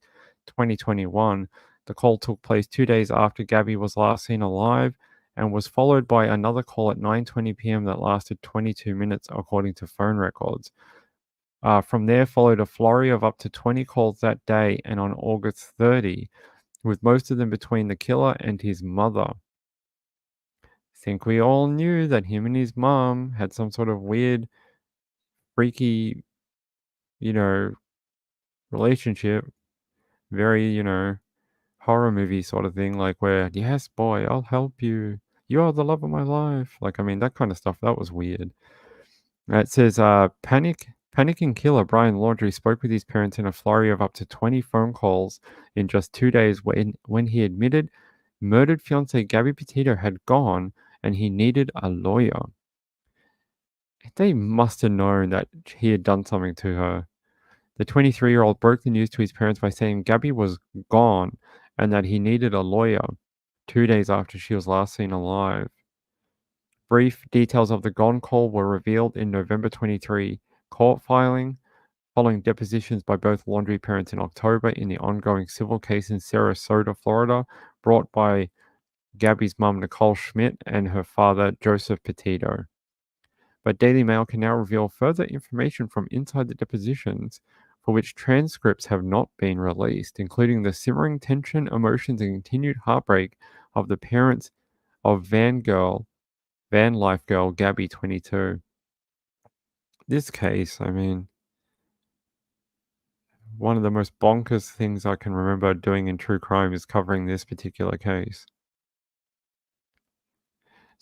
2021. The call took place 2 days after Gabby was last seen alive and was followed by another call at 9:20 p.m. that lasted 22 minutes, according to phone records. From there followed a flurry of up to 20 calls that day and on August 30, with most of them between the killer and his mother. Think we all knew that him and his mom had some sort of weird, freaky, you know, relationship. Very, horror movie sort of thing, like where, yes, boy, I'll help you. You are the love of my life. Like, I mean, that kind of stuff. That was weird. It says, panicking killer Brian Laundrie spoke with his parents in a flurry of up to 20 phone calls in just 2 days when he admitted murdered fiancée Gabby Petito had gone and he needed a lawyer. They must have known that he had done something to her. The 23-year-old broke the news to his parents by saying Gabby was gone and that he needed a lawyer 2 days after she was last seen alive. Brief details of the gone call were revealed in November 23 court filing, following depositions by both Laundrie parents in October in the ongoing civil case in Sarasota, Florida, brought by Gabby's mum, Nicole Schmidt, and her father, Joseph Petito. But Daily Mail can now reveal further information from inside the depositions, for which transcripts have not been released, including the simmering tension, emotions, and continued heartbreak of the parents of van life girl Gabby, 22. This case, I mean, one of the most bonkers things I can remember doing in true crime is covering this particular case.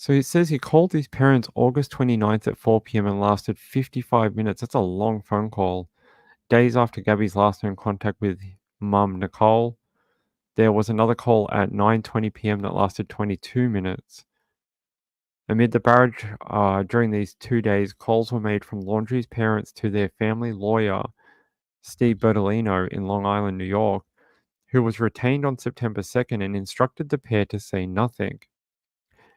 So it says he called his parents August 29th at 4 p.m. and lasted 55 minutes. That's a long phone call. Days after Gabby's last known contact with mum, Nicole, there was another call at 9:20 p.m. that lasted 22 minutes. Amid the barrage during these 2 days, calls were made from Laundrie's parents to their family lawyer, Steve Bertolino, in Long Island, New York, who was retained on September 2nd and instructed the pair to say nothing.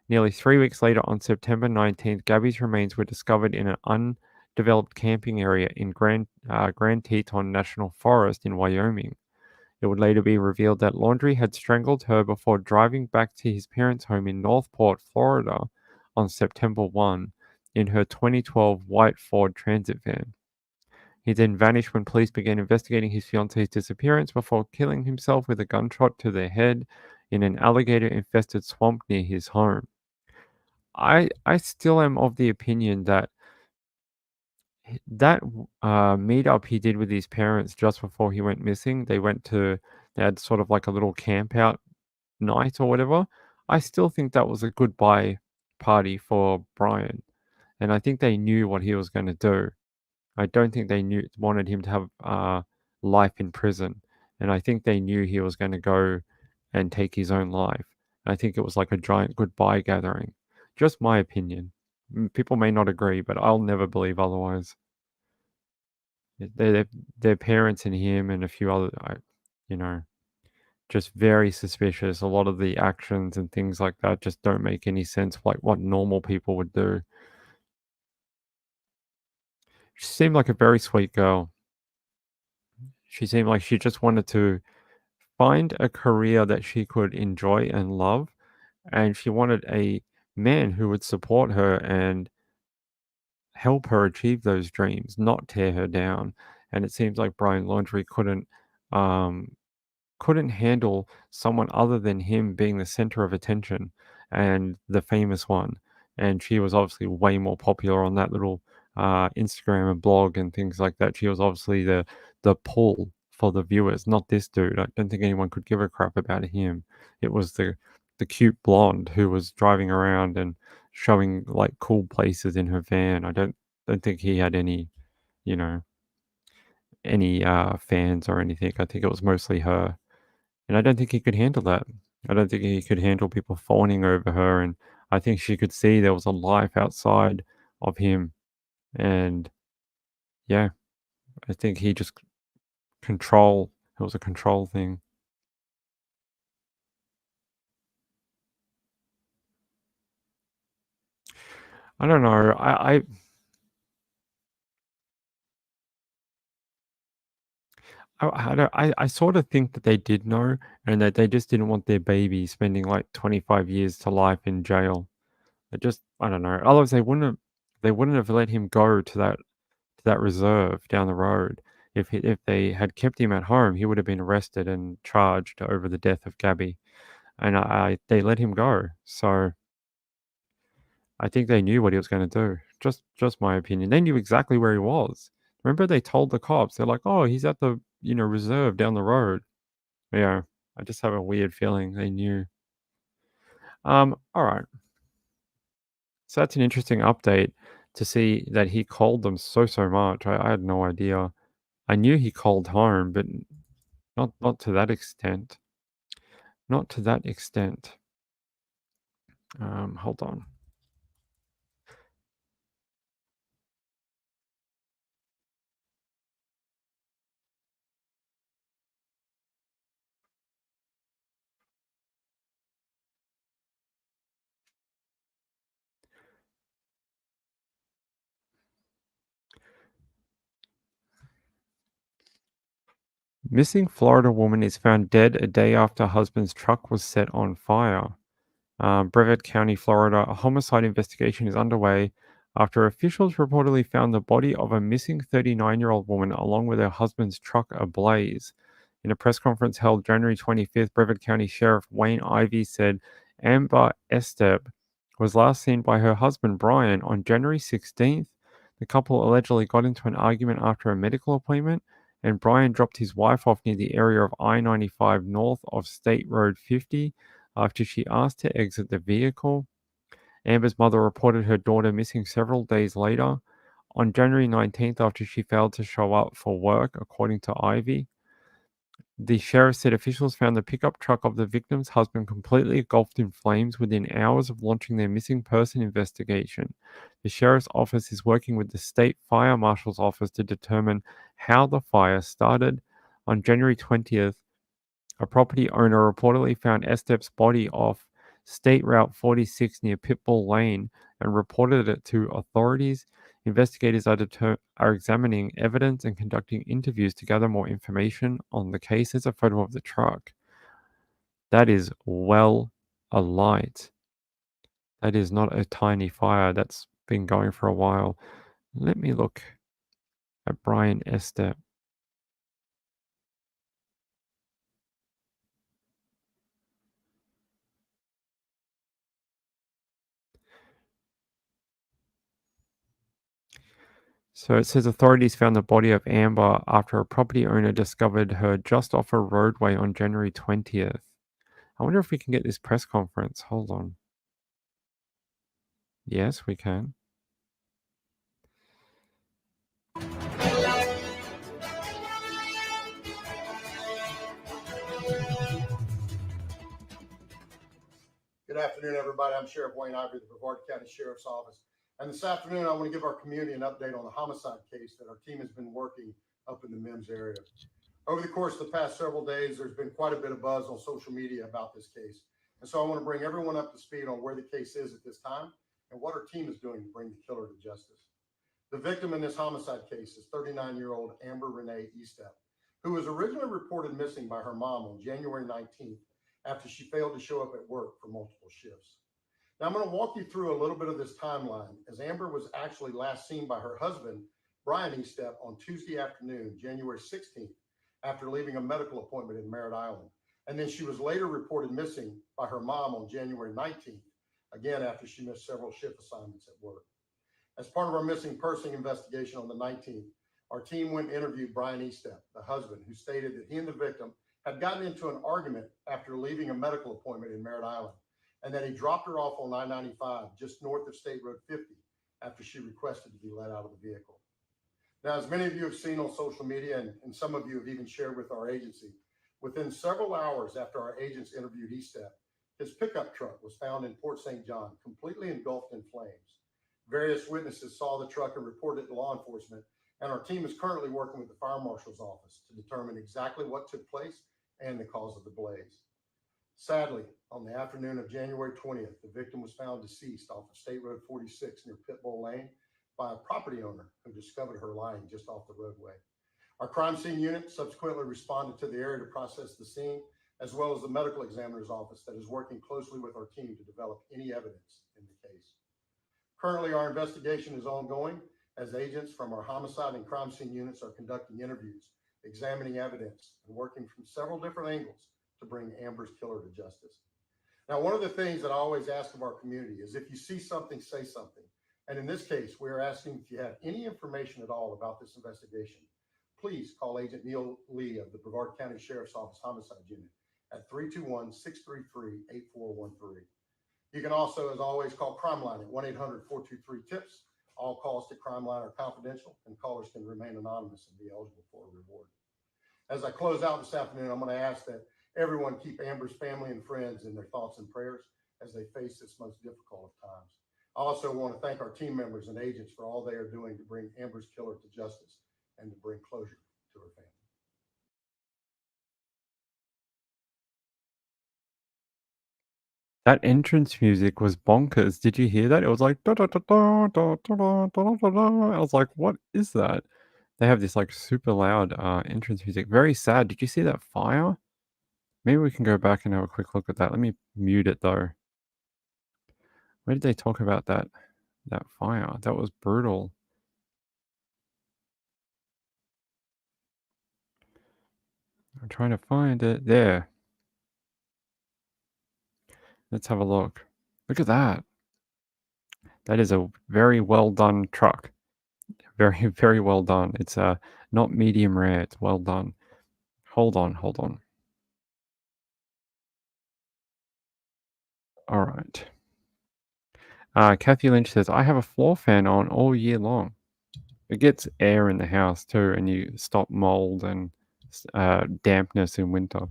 Nearly 3 weeks later, on September 19th, Gabby's remains were discovered in an undeveloped camping area in Grand Teton National Forest in Wyoming. It would later be revealed that Laundrie had strangled her before driving back to his parents' home in Northport, Florida on September 1 in her 2012 white Ford Transit van. He then vanished when police began investigating his fiancee's disappearance before killing himself with a gunshot to the head in an alligator-infested swamp near his home. I still am of the opinion that that meetup he did with his parents just before he went missing, they had sort of like a little camp out night or whatever. I still think that was a goodbye party for Brian, and I think they knew what he was going to do. I don't think they wanted him to have life in prison, and I think they knew he was going to go and take his own life. I think it was like a giant goodbye gathering. Just my opinion. People may not agree, but I'll never believe otherwise. Their parents and him and a few other, just very suspicious. A lot of the actions and things like that just don't make any sense, like what normal people would do. She seemed like a very sweet girl. She seemed like she just wanted to find a career that she could enjoy and love, and she wanted a man who would support her and help her achieve those dreams, not tear her down. And it seems like Brian Laundrie couldn't handle someone other than him being the center of attention and the famous one. And she was obviously way more popular on that little Instagram and blog and things like that. She was obviously the pull for the viewers, not this dude. I don't think anyone could give a crap about him. It was the cute blonde who was driving around and showing like cool places in her van. I don't think he had any, you know, any fans or anything. I think it was mostly her. And I don't think he could handle that. I don't think he could handle people fawning over her. And I think she could see there was a life outside of him. And yeah, I think he just it was a control thing. I don't know. I sort of think that they did know, and that they just didn't want their baby spending like 25 years to life in jail. I don't know. Otherwise, they wouldn't have let him go to that reserve down the road. If they had kept him at home, he would have been arrested and charged over the death of Gabby, and they let him go. So I think they knew what he was going to do. Just my opinion. They knew exactly where he was. Remember, they told the cops. They're like, "Oh, he's at the reserve down the road." Yeah, I just have a weird feeling they knew. All right. So that's an interesting update to see that he called them so much. I had no idea. I knew he called home, but not to that extent. Not to that extent. Hold on. Missing Florida woman is found dead a day after husband's truck was set on fire. Brevet County, Florida, a homicide investigation is underway after officials reportedly found the body of a missing 39-year-old woman along with her husband's truck ablaze. In a press conference held January 25th, Brevet County Sheriff Wayne Ivey said Amber Estep was last seen by her husband Brian on January 16th. The couple allegedly got into an argument after a medical appointment, and Brian dropped his wife off near the area of I-95 north of State Road 50 after she asked to exit the vehicle. Amber's mother reported her daughter missing several days later. On January 19th, after she failed to show up for work, according to Ivy, the sheriff said officials found the pickup truck of the victim's husband completely engulfed in flames within hours of launching their missing person investigation. The sheriff's office is working with the state fire marshal's office to determine how the fire started. On January 20th, a property owner reportedly found Estep's body off State Route 46 near Pitbull Lane and reported it to authorities. Investigators are examining evidence and conducting interviews to gather more information on the case. There's a photo of the truck. That is well alight. That is not a tiny fire. That's been going for a while. Let me look at Brian Estep. So it says authorities found the body of Amber after a property owner discovered her just off a roadway on January 20th. I wonder if we can get this press conference. Hold on. Yes, we can. Good afternoon, everybody. I'm Sheriff Wayne Ivory, the Brevard County Sheriff's Office. And this afternoon, I want to give our community an update on the homicide case that our team has been working up in the Mims area. Over the course of the past several days, there's been quite a bit of buzz on social media about this case. And so I want to bring everyone up to speed on where the case is at this time and what our team is doing to bring the killer to justice. The victim in this homicide case is 39-year-old Amber Renee Estep, who was originally reported missing by her mom on January 19th after she failed to show up at work for multiple shifts. Now, I'm going to walk you through a little bit of this timeline, as Amber was actually last seen by her husband, Brian Estep, on Tuesday afternoon, January 16th, after leaving a medical appointment in Merritt Island. And then she was later reported missing by her mom on January 19th, again after she missed several shift assignments at work. As part of our missing person investigation on the 19th, our team went and interviewed Brian Estep, the husband, who stated that he and the victim had gotten into an argument after leaving a medical appointment in Merritt Island, and that he dropped her off on I-95 just north of State Road 50 after she requested to be let out of the vehicle. Now, as many of you have seen on social media, and some of you have even shared with our agency, within several hours after our agents interviewed Estep, his pickup truck was found in Port St. John, completely engulfed in flames. Various witnesses saw the truck and reported it to law enforcement, and our team is currently working with the fire marshal's office to determine exactly what took place and the cause of the blaze. Sadly, on the afternoon of January 20th, the victim was found deceased off of State Road 46 near Pitbull Lane by a property owner who discovered her lying just off the roadway. Our crime scene unit subsequently responded to the area to process the scene, as well as the medical examiner's office that is working closely with our team to develop any evidence in the case. Currently, our investigation is ongoing as agents from our homicide and crime scene units are conducting interviews, examining evidence, and working from several different angles to bring Amber's killer to justice. Now, one of the things that I always ask of our community is if you see something, say something. And in this case, we are asking if you have any information at all about this investigation, please call Agent Neil Lee of the Brevard County Sheriff's Office Homicide Unit at 321-633-8413. You can also, as always, call Crime Line at 1-800-423-TIPS. All calls to Crime Line are confidential, and callers can remain anonymous and be eligible for a reward. As I close out this afternoon, I'm going to ask that everyone keep Amber's family and friends in their thoughts and prayers as they face this most difficult of times. I also want to thank our team members and agents for all they are doing to bring Amber's killer to justice and to bring closure to her family. That entrance music was bonkers. Did you hear that? It was like da da da da da da da da da da. I was like, what is that? They have this like super loud entrance music. Very sad. Did you see that fire? Maybe we can go back and have a quick look at that. Let me mute it though. Where did they talk about that fire? That was brutal. I'm trying to find it. There. Let's have a look. Look at that. That is a very well done truck. Very, very well done. It's not medium rare. It's well done. Hold on. All right. Kathy Lynch says, I have a floor fan on all year long. It gets air in the house too, and you stop mold and dampness in winter.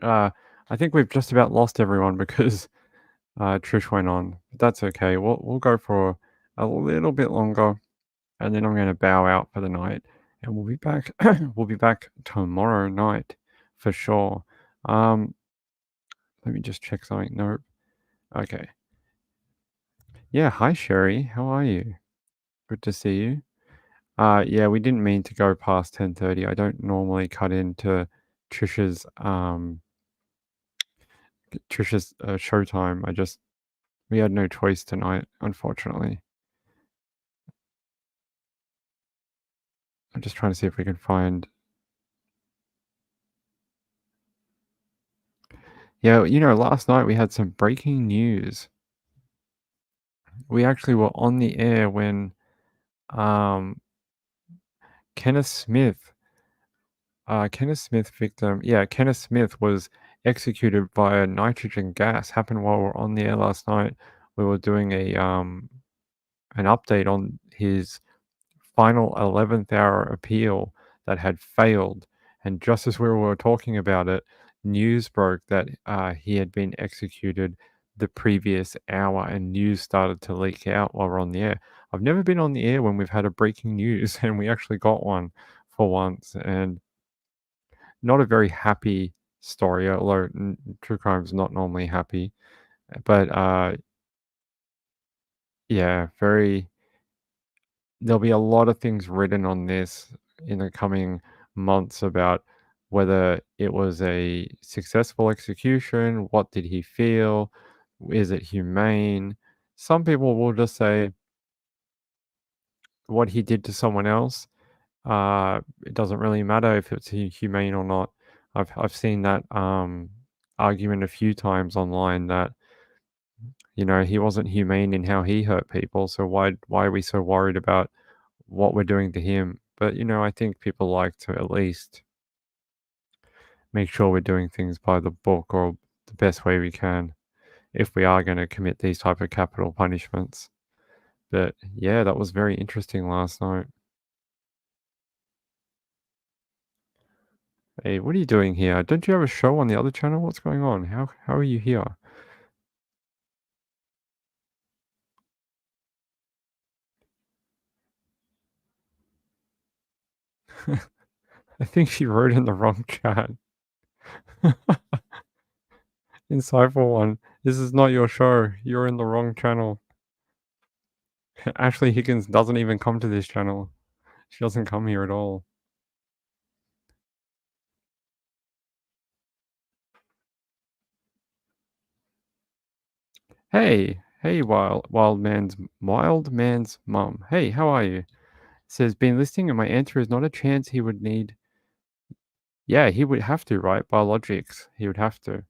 I think we've just about lost everyone because Trish went on. But that's okay. We'll go for a little bit longer, and then I'm going to bow out for the night, and we'll be back. We'll be back tomorrow night for sure. Let me just check something. Nope. Okay. Yeah. Hi, Sherry. How are you? Good to see you. Yeah, we didn't mean to go past 10:30. I don't normally cut into Trisha's showtime. We had no choice tonight, unfortunately. I'm just trying to see if we can find. Yeah, last night we had some breaking news. We actually were on the air when Kenneth Smith victim. Yeah, Kenneth Smith was executed via nitrogen gas. Happened while we were on the air last night. We were doing an update on his final 11th hour appeal that had failed. And just as we were talking about it, news broke that he had been executed the previous hour, and news started to leak out while we're on the air. I've never been on the air when we've had a breaking news, and we actually got one for once. And not a very happy story, although true crime is not normally happy. But yeah, there'll be a lot of things written on this in the coming months about whether it was a successful execution, what did he feel, is it humane? Some people will just say what he did to someone else. It doesn't really matter if it's humane or not. I've seen that argument a few times online that he wasn't humane in how he hurt people. So why are we so worried about what we're doing to him? But I think people like to at least make sure we're doing things by the book or the best way we can if we are going to commit these type of capital punishments. But yeah, that was very interesting last night. Hey, what are you doing here? Don't you have a show on the other channel? What's going on? How are you here? I think she wrote in the wrong chat. Insightful one. This is not your show. You're in the wrong channel. Ashley Higgins doesn't even come to this channel. She doesn't come here at all. Hey, wild man's mum. Hey, how are you? Says been listening, and my answer is not a chance. He would need. Yeah, he would have to, right? Biologics. He would have to.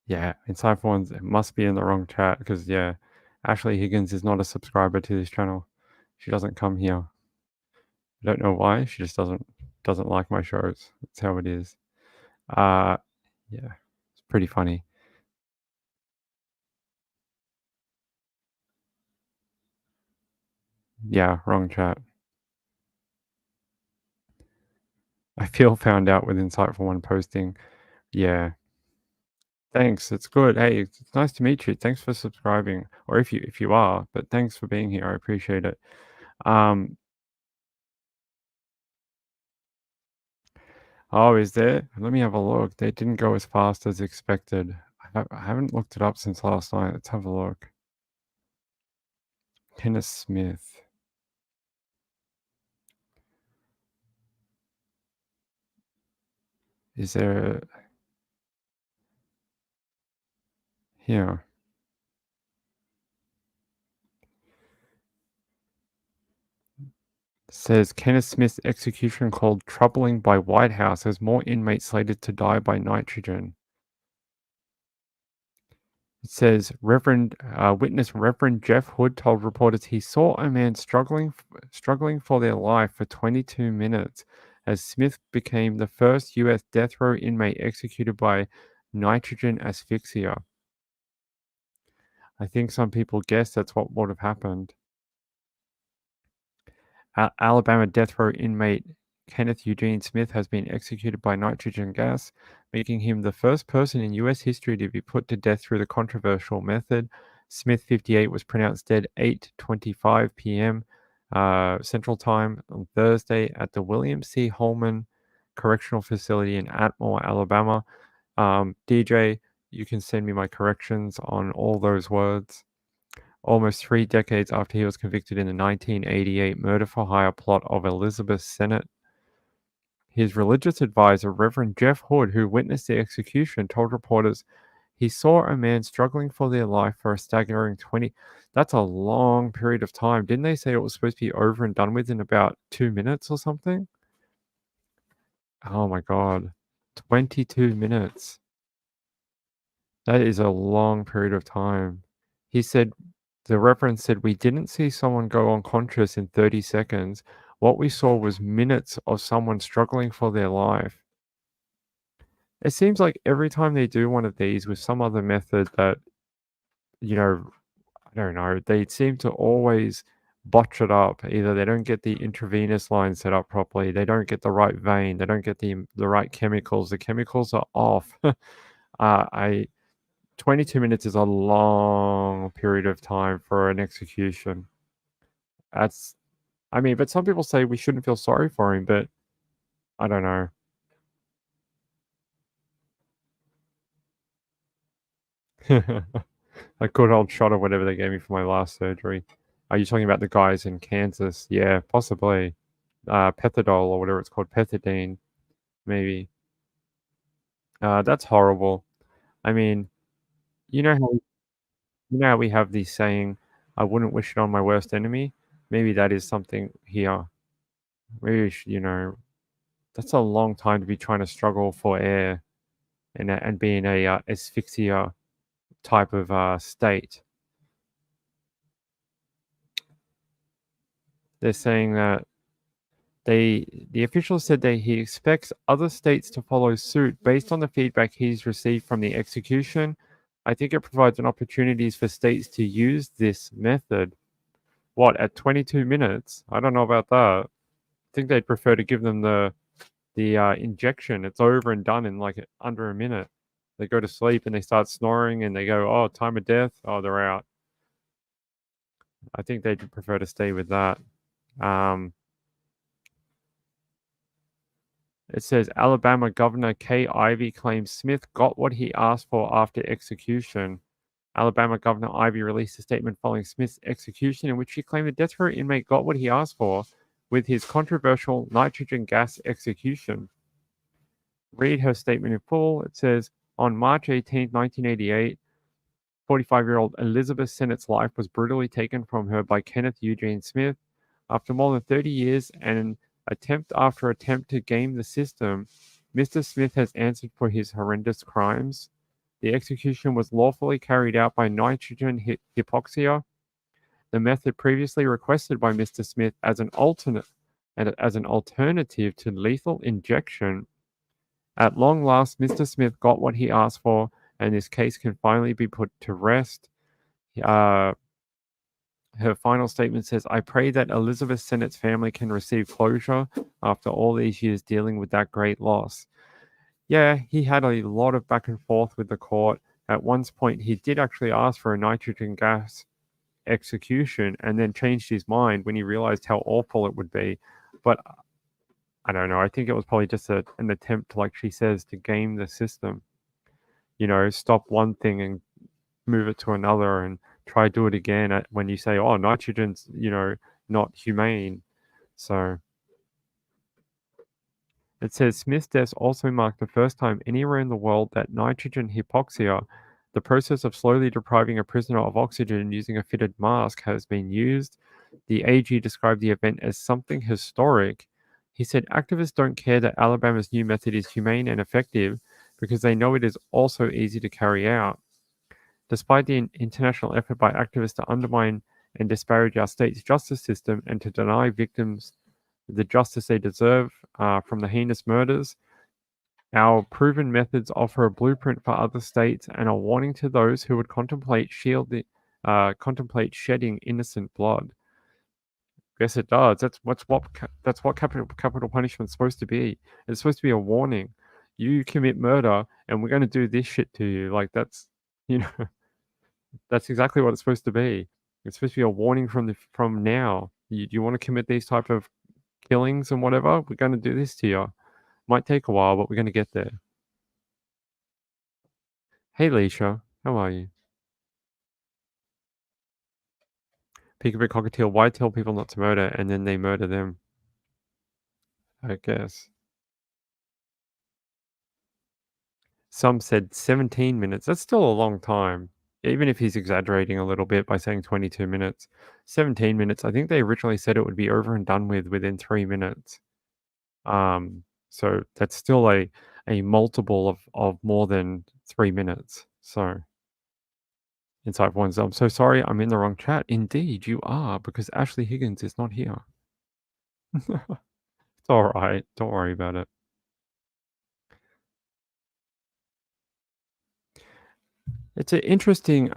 Yeah, Insightful ones must be in the wrong chat because yeah, Ashley Higgins is not a subscriber to this channel. She doesn't come here. I don't know why. She just doesn't like my shows. That's how it is. Yeah, it's pretty funny. Yeah, wrong chat. I feel found out with Insightful One posting. Yeah. Thanks. It's good. Hey, it's nice to meet you. Thanks for subscribing, or if you are, but thanks for being here. I appreciate it. Oh, is there? Let me have a look. They didn't go as fast as expected. I haven't looked it up since last night. Let's have a look. Kenneth Smith. Is there here? Says Kenneth Smith's execution called troubling by White House as more inmates slated to die by nitrogen. It says witness Reverend Jeff Hood told reporters he saw a man struggling for their life for 22 minutes as Smith became the first U.S. death row inmate executed by nitrogen asphyxia. I think some people guess that's what would have happened. Alabama death row inmate Kenneth Eugene Smith has been executed by nitrogen gas, making him the first person in U.S. history to be put to death through the controversial method. Smith, 58, was pronounced dead 8:25 p.m. Central Time on Thursday at the William C. Holman Correctional Facility in Atmore, Alabama. DJ, you can send me my corrections on all those words. Almost 3 decades after he was convicted in the 1988 murder for hire plot of Elizabeth Sennett. His religious advisor, Reverend Jeff Hood, who witnessed the execution, told reporters he saw a man struggling for their life for a staggering 20. That's a long period of time. Didn't they say it was supposed to be over and done with in about 2 minutes or something? Oh my God. 22 minutes. That is a long period of time. He said, the reverend said, we didn't see someone go unconscious in 30 seconds. What we saw was minutes of someone struggling for their life. It seems like every time they do one of these with some other method that, I don't know, they seem to always botch it up. Either they don't get the intravenous line set up properly, they don't get the right vein, they don't get the right chemicals. The chemicals are off. 22 minutes is a long period of time for an execution. But some people say we shouldn't feel sorry for him, but I don't know. A good old shot of whatever they gave me for my last surgery. Are you talking about the guys in Kansas? Yeah, possibly. Pethidol or whatever it's called, pethidine, maybe. That's horrible. I mean, you know how we have the saying, I wouldn't wish it on my worst enemy? Maybe that is something here. Maybe, that's a long time to be trying to struggle for air and be in a asphyxia type of state. They're saying that the official said that he expects other states to follow suit based on the feedback he's received from the execution. I think it provides an opportunities for states to use this method. What, at 22 minutes? I don't know about that. I think they'd prefer to give them the injection. It's over and done in like under a minute. They go to sleep and they start snoring and they go, oh, time of death. Oh, they're out. I think they'd prefer to stay with that. It says Alabama Governor Kay Ivey claims Smith got what he asked for after execution. Alabama Governor Ivey released a statement following Smith's execution in which he claimed the death row inmate got what he asked for with his controversial nitrogen gas execution. Read her statement in full. It says, on March 18, 1988, 45-year-old Elizabeth Sennett's life was brutally taken from her by Kenneth Eugene Smith. After more than 30 years and attempt after attempt to game the system, Mr. Smith has answered for his horrendous crimes. The execution was lawfully carried out by nitrogen hypoxia, the method previously requested by Mr. Smith as an alternative to lethal injection. At long last, Mr. Smith got what he asked for, and this case can finally be put to rest. Her final statement says, I pray that Elizabeth Sennett's family can receive closure after all these years dealing with that great loss. Yeah, he had a lot of back and forth with the court. At one point, he did actually ask for a nitrogen gas execution and then changed his mind when he realized how awful it would be. But I don't know. I think it was probably just an attempt, like she says, to game the system. Stop one thing and move it to another and try to do it again when you say, oh, nitrogen's, not humane. So it says Smith's death also marked the first time anywhere in the world that nitrogen hypoxia, the process of slowly depriving a prisoner of oxygen using a fitted mask, has been used. The AG described the event as something historic. He said activists don't care that Alabama's new method is humane and effective because they know it is also easy to carry out. Despite the international effort by activists to undermine and disparage our state's justice system and to deny victims the justice they deserve from the heinous murders, our proven methods offer a blueprint for other states and a warning to those who would contemplate contemplate shedding innocent blood. Yes, it does. That's what capital punishment is supposed to be. It's supposed to be a warning. You commit murder, and we're going to do this shit to you. Like that's, you know, that's exactly what it's supposed to be. It's supposed to be a warning from now. You want to commit these type of killings and whatever, we're going to do this to you. Might take a while, but we're going to get there. Hey, Leisha, how are you? Peekaboo Cockatiel, why tell people not to murder and then they murder them? I guess. Some said 17 minutes. That's still a long time. Even if he's exaggerating a little bit by saying 22 minutes. 17 minutes. I think they originally said it would be over and done with within 3 minutes. So that's still a multiple of more than 3 minutes. So Inside Ones, I'm so sorry, I'm in the wrong chat. Indeed, you are, because Ashley Higgins is not here. It's all right. Don't worry about it. It's an interesting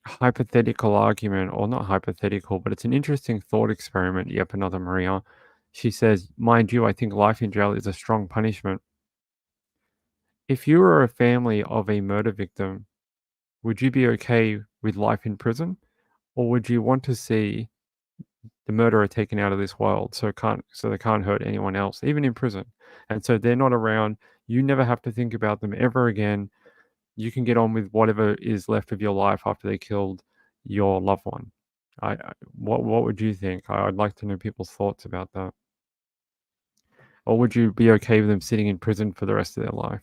hypothetical argument, or not hypothetical, but it's an interesting thought experiment. Yep, another Maria. She says, mind you, I think life in jail is a strong punishment. If you were a family of a murder victim, would you be okay with life in prison? Or would you want to see the murderer taken out of this world so they can't hurt anyone else, even in prison? And so they're not around. You never have to think about them ever again. You can get on with whatever is left of your life after they killed your loved one. What would you think? I'd like to know people's thoughts about that. Or would you be okay with them sitting in prison for the rest of their life?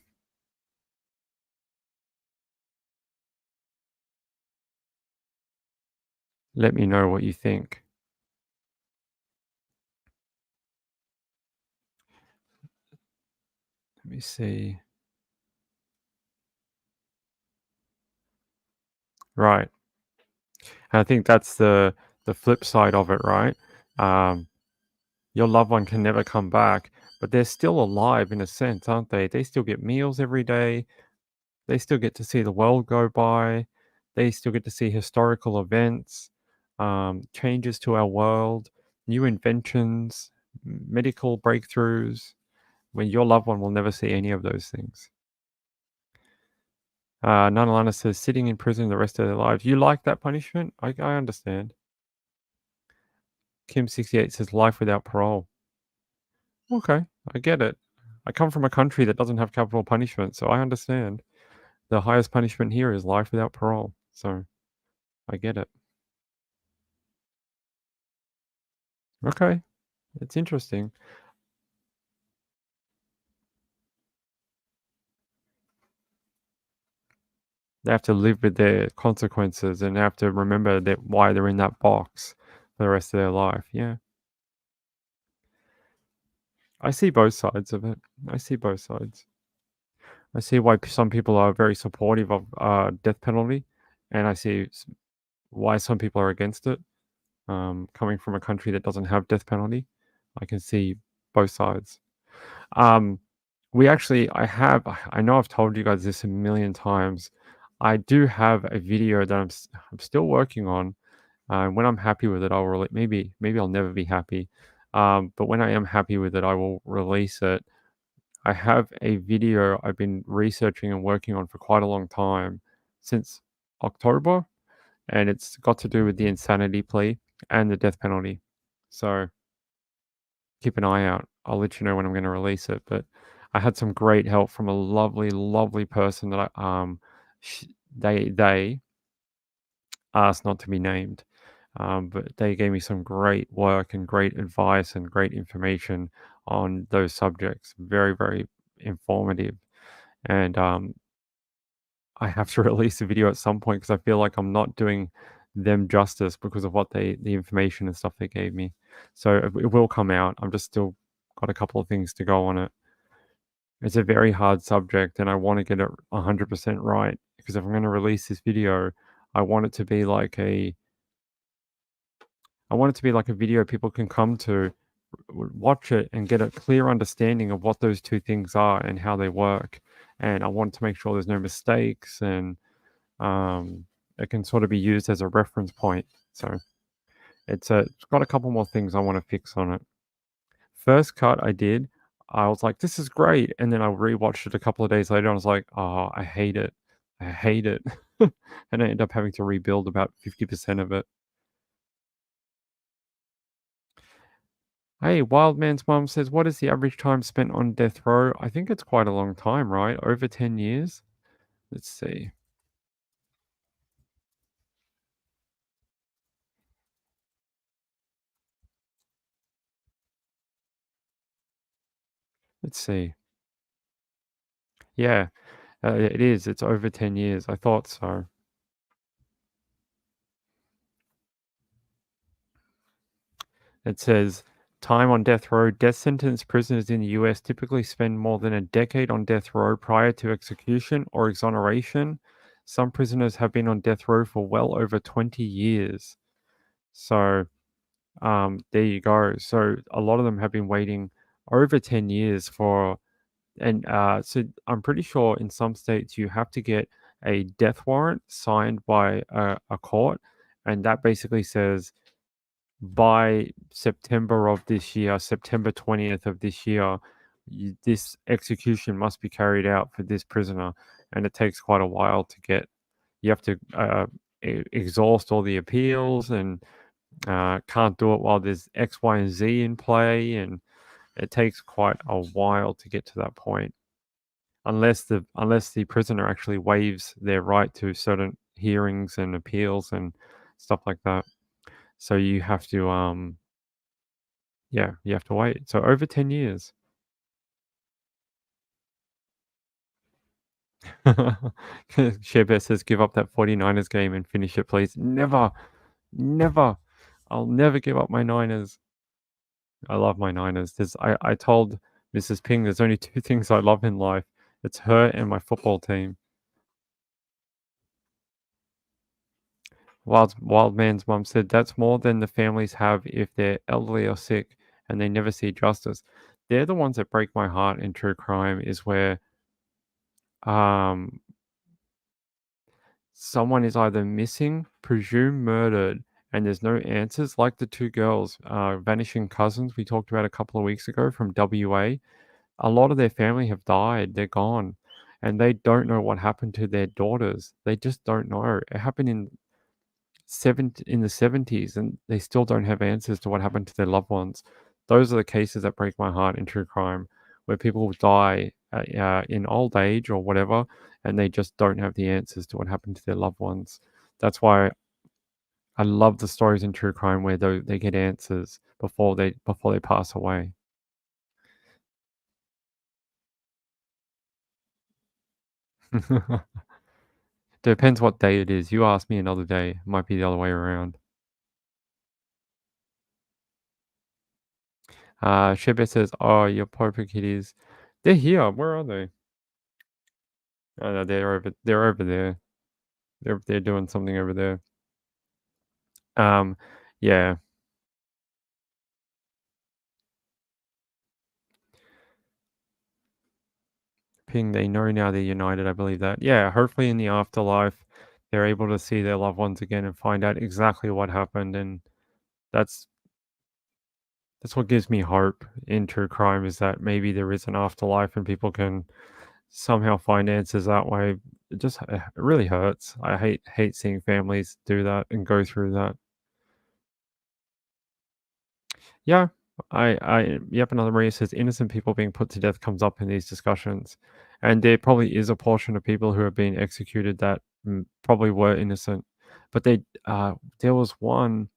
Let me know what you think. Let me see. Right. And I think that's the flip side of it, right? Your loved one can never come back, but they're still alive in a sense, aren't they? They still get meals every day. They still get to see the world go by. They still get to see historical events, changes to our world, new inventions, medical breakthroughs, when your loved one will never see any of those things. Nanalana says, sitting in prison the rest of their lives. You like that punishment? I understand. Kim68 says, life without parole. Okay, I get it. I come from a country that doesn't have capital punishment, so I understand. The highest punishment here is life without parole, so I get it. Okay, it's interesting. They have to live with their consequences and have to remember that why they're in that box for the rest of their life. Yeah. I see both sides of it. I see both sides. I see why some people are very supportive of death penalty, and I see why some people are against it. Coming from a country that doesn't have death penalty, I can see both sides. I know I've told you guys this a million times. I do have a video that I'm still working on. When I'm happy with it, I'll release. Maybe I'll never be happy. But when I am happy with it, I will release it. I have a video I've been researching and working on for quite a long time, since October, and it's got to do with the insanity plea and the death penalty. So keep an eye out. I'll let you know when I'm going to release it. But I had some great help from a lovely, lovely person that they asked not to be named. But they gave me some great work and great advice and great information on those subjects. Very, very informative. And I have to release a video at some point because I feel like I'm not doing them justice because of what the information and stuff they gave me. So it will come out. I'm just still got a couple of things to go on it. It's a very hard subject and I want to get it 100% right, because if I'm going to release this video, I want it to be like a video people can come to, watch it and get a clear understanding of what those two things are and how they work. And I want to make sure there's no mistakes and it can sort of be used as a reference point. So it's got a couple more things I want to fix on it. First cut I did, I was like, this is great. And then I rewatched it a couple of days later. And I was like, oh, I hate it. I hate it. And I ended up having to rebuild about 50% of it. Hey, Wildman's mom says, what is the average time spent on death row? I think it's quite a long time, right? Over 10 years? Let's see. Let's see. Yeah, it is. It's over 10 years. I thought so. It says, time on death row. Death sentence prisoners in the US typically spend more than a decade on death row prior to execution or exoneration. Some prisoners have been on death row for well over 20 years. So, there you go. So a lot of them have been waiting over 10 years for, and so I'm pretty sure in some states you have to get a death warrant signed by a court, and that basically says by September of this year, September 20th of this year, this execution must be carried out for this prisoner, and it takes quite a while to get. You have to exhaust all the appeals and can't do it while there's X, Y, and Z in play, and it takes quite a while to get to that point, unless the prisoner actually waives their right to certain hearings and appeals and stuff like that. So you have to you have to wait. So over 10 years. Sherbet says, give up that 49ers game and finish it, please. Never. I'll never give up my Niners. I love my Niners. I told Mrs. Ping there's only two things I love in life. It's her and my football team. Wild Man's mum said that's more than the families have if they're elderly or sick and they never see justice. They're the ones that break my heart in true crime, is where someone is either missing, presumed murdered, and there's no answers, like the two girls, vanishing cousins we talked about a couple of weeks ago from WA. A lot of their family have died. They're gone. And they don't know what happened to their daughters. They just don't know. It happened in the 70s, and they still don't have answers to what happened to their loved ones. Those are the cases that break my heart in true crime, where people die in old age or whatever, and they just don't have the answers to what happened to their loved ones. That's why I love the stories in true crime where they get answers before they pass away. Depends what day it is. You ask me another day, it might be the other way around. Shebe says, "Oh, your Popo kitties, they're here. Where are they? Oh, no, they're over there. They're doing something over there." Yeah. Ping, they know now they're united. I believe that. Yeah, hopefully in the afterlife, they're able to see their loved ones again and find out exactly what happened, and that's what gives me hope in true crime, is that maybe there is an afterlife and people can somehow find answers that way. It really hurts. I hate seeing families do that and go through that. Yeah, yep. Another Maria says innocent people being put to death comes up in these discussions, and there probably is a portion of people who have been executed that probably were innocent, but there was one.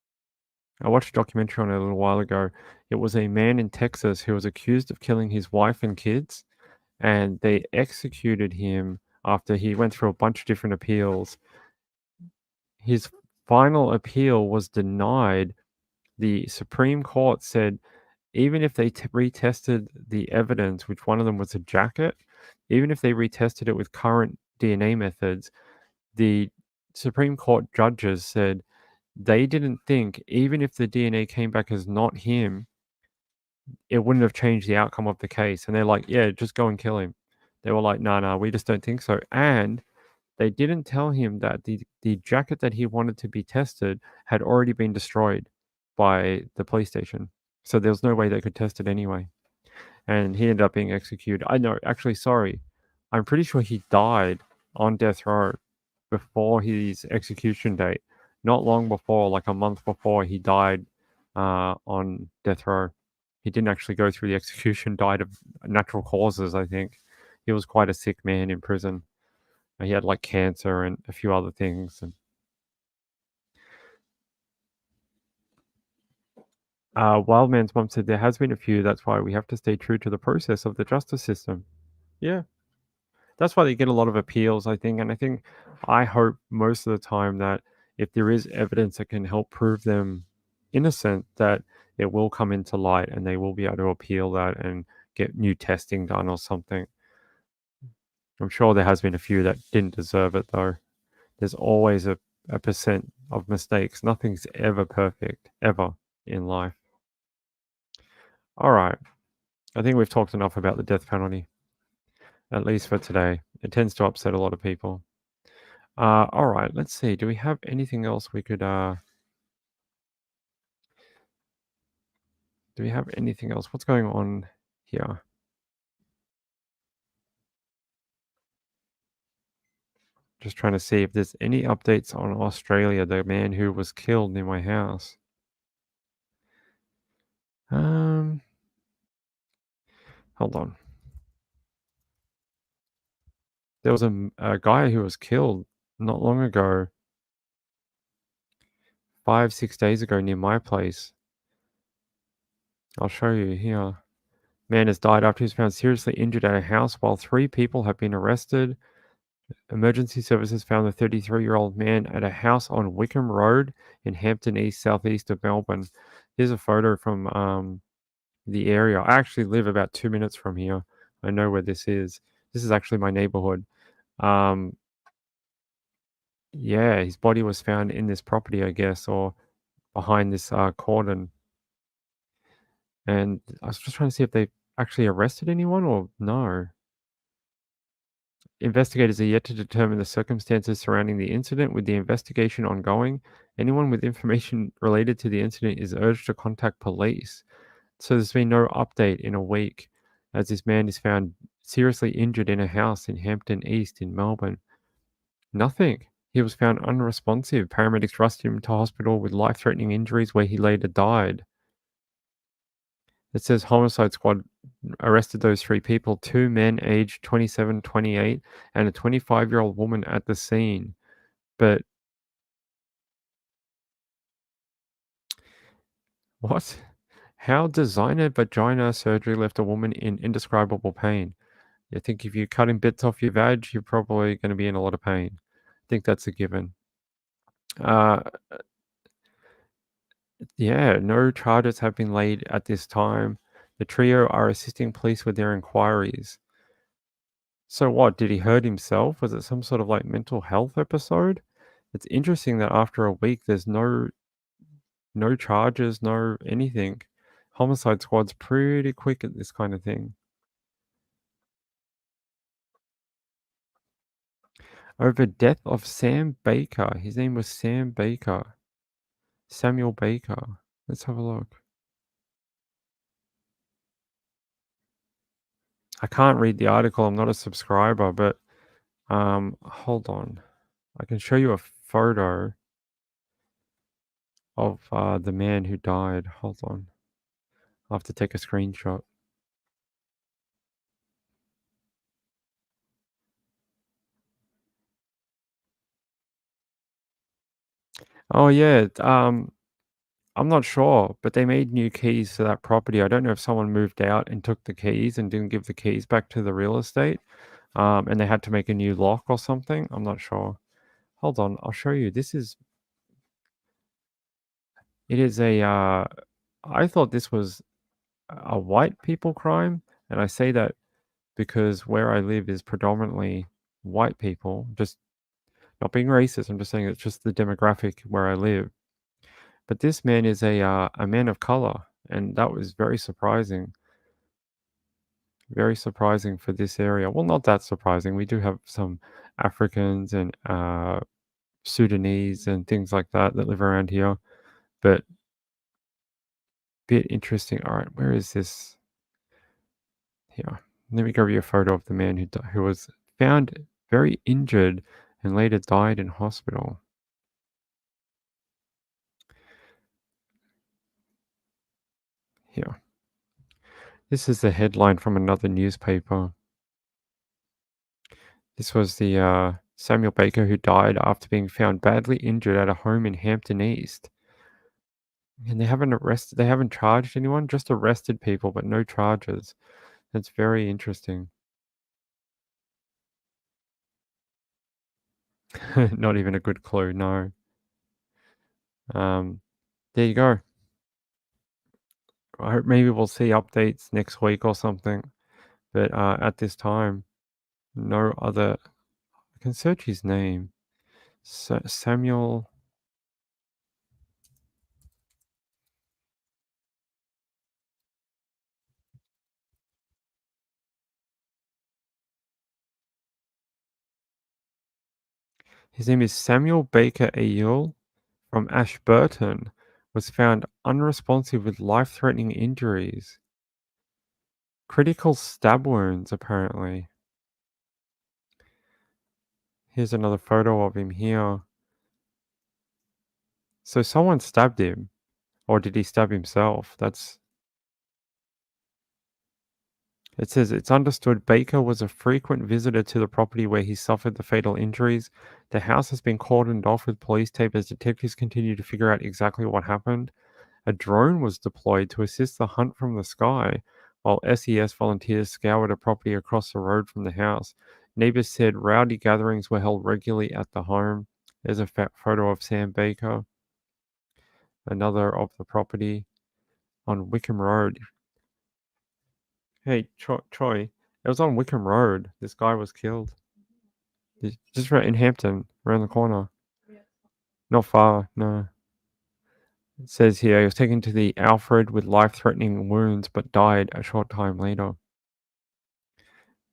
I watched a documentary on it a little while ago. It was a man in Texas who was accused of killing his wife and kids, and they executed him after he went through a bunch of different appeals. His final appeal was denied. The Supreme Court said even if they retested the evidence, which one of them was a jacket, even if they retested it with current DNA methods, the Supreme Court judges said they didn't think, even if the DNA came back as not him, it wouldn't have changed the outcome of the case. And they're like, yeah, just go and kill him. They were like, no, we just don't think so. And they didn't tell him that the jacket that he wanted to be tested had already been destroyed by the police station. So there was no way they could test it anyway. And he ended up being executed. I know, actually, sorry. I'm pretty sure he died on death row before his execution date. Not long before, like a month before, he died on death row. He didn't actually go through the execution, died of natural causes, I think. He was quite a sick man in prison. He had like cancer and a few other things. And Wildman's mom said there has been a few. That's why we have to stay true to the process of the justice system. Yeah. That's why they get a lot of appeals, I think. And I hope most of the time that if there is evidence that can help prove them innocent, that it will come into light and they will be able to appeal that and get new testing done or something. I'm sure there has been a few that didn't deserve it, though. There's always a percent of mistakes. Nothing's ever perfect, ever in life. All right. I think we've talked enough about the death penalty, at least for today. It tends to upset a lot of people. All right. Let's see. Do we have anything else we could... Do we have anything else? What's going on here? Just trying to see if there's any updates on Australia, the man who was killed near my house. Hold on. There was a guy who was killed not long ago, 5-6 days ago near my place. I'll show you here. Man has died after he was found seriously injured at a house while 3 people have been arrested. Emergency services found the 33-year-old man at a house on Wickham Road in Hampton East, southeast of Melbourne. Here's a photo from the area. I actually live about 2 minutes from here. I know where this is. This is actually my neighborhood. Yeah, his body was found in this property, I guess, or behind this cordon. And I was just trying to see if they actually arrested anyone or no. Investigators are yet to determine the circumstances surrounding the incident, with the investigation ongoing. Anyone with information related to the incident is urged to contact police. So there's been no update in a week, as this man is found seriously injured in a house in Hampton East in Melbourne. Nothing. He was found unresponsive. Paramedics rushed him to hospital with life-threatening injuries, where he later died. It says homicide squad arrested those 3 people, 2 men aged 27, 28, and a 25-year-old woman at the scene. But what? How designer vagina surgery left a woman in indescribable pain? I think if you're cutting bits off your vag, you're probably going to be in a lot of pain. I think that's a given. Yeah, no charges have been laid at this time. The trio are assisting police with their inquiries. So what, did he hurt himself? Was it some sort of like mental health episode? It's interesting that after a week there's no charges, no anything. Homicide squad's pretty quick at this kind of thing. Over death of Sam Baker. His name was Sam Baker. Samuel Baker. Let's have a look. I can't read the article. I'm not a subscriber, but hold on. I can show you a photo of the man who died. Hold on. I'll have to take a screenshot. Oh yeah, I'm not sure, but they made new keys to that property. I don't know if someone moved out and took the keys and didn't give the keys back to the real estate, and they had to make a new lock or something. I'm not sure. Hold on, I'll show you. It is a, I thought this was a white people crime, and I say that because where I live is predominantly white people. Just not being racist, I'm just saying it's just the demographic where I live. But this man is a man of color, and that was very surprising. Very surprising for this area. Well, not that surprising. We do have some Africans and Sudanese and things like that that live around here, but bit interesting. All right, where is this? Here, let me give you a photo of the man who was found very injured and later died in hospital. Here. This is the headline from another newspaper. This was the Samuel Baker who died after being found badly injured at a home in Hampton East. And they haven't charged anyone, just arrested people, but no charges. That's very interesting. Not even a good clue, no. There you go. I hope maybe we'll see updates next week or something. But at this time, no other. I can search his name. Samuel. His name is Samuel Baker Ayul from Ashburton. Was found unresponsive with life-threatening injuries. Critical stab wounds, apparently. Here's another photo of him here. So someone stabbed him. Or did he stab himself? It says it's understood Baker was a frequent visitor to the property where he suffered the fatal injuries. The house has been cordoned off with police tape as detectives continue to figure out exactly what happened. A drone was deployed to assist the hunt from the sky, while SES volunteers scoured a property across the road from the house. Neighbors said rowdy gatherings were held regularly at the home. There's a photo of Sam Baker. Another of the property on Wickham Road. Hey, Troy, it was on Wickham Road. This guy was killed. Just right in Hampton, around the corner. Not far, no. It says here he was taken to the Alfred with life-threatening wounds, but died a short time later.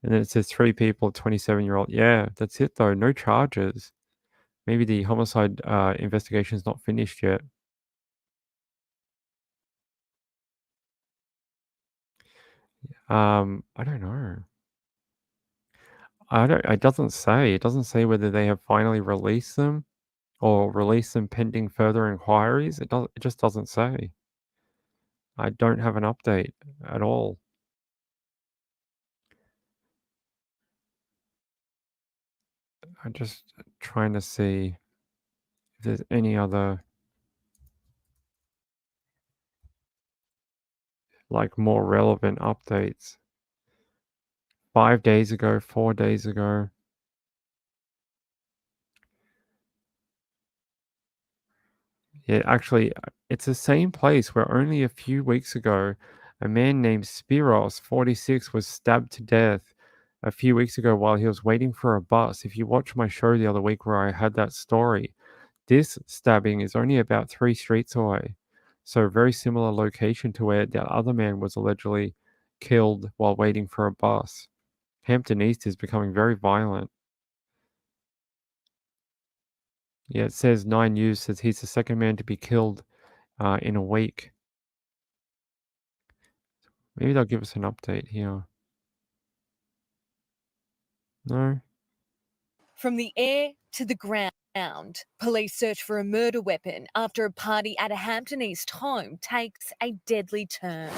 And then it says 3 people, 27-year-old. Yeah, that's it though. No charges. Maybe the homicide investigation is not finished yet. I don't know. It doesn't say. It doesn't say whether they have finally released them or released them pending further inquiries. It just doesn't say. I don't have an update at all. I'm just trying to see if there's any other more relevant updates. 5 days ago, 4 days ago. Yeah, actually, it's the same place where only a few weeks ago, a man named Spiros, 46, was stabbed to death a few weeks ago while he was waiting for a bus. If you watched my show the other week where I had that story, this stabbing is only about 3 streets away. So a very similar location to where the other man was allegedly killed while waiting for a bus. Hampton East is becoming very violent. Yeah, it says 9 News says he's the second man to be killed in a week. Maybe they'll give us an update here. No? From the air to the ground, police search for a murder weapon after a party at a Hampton East home takes a deadly turn.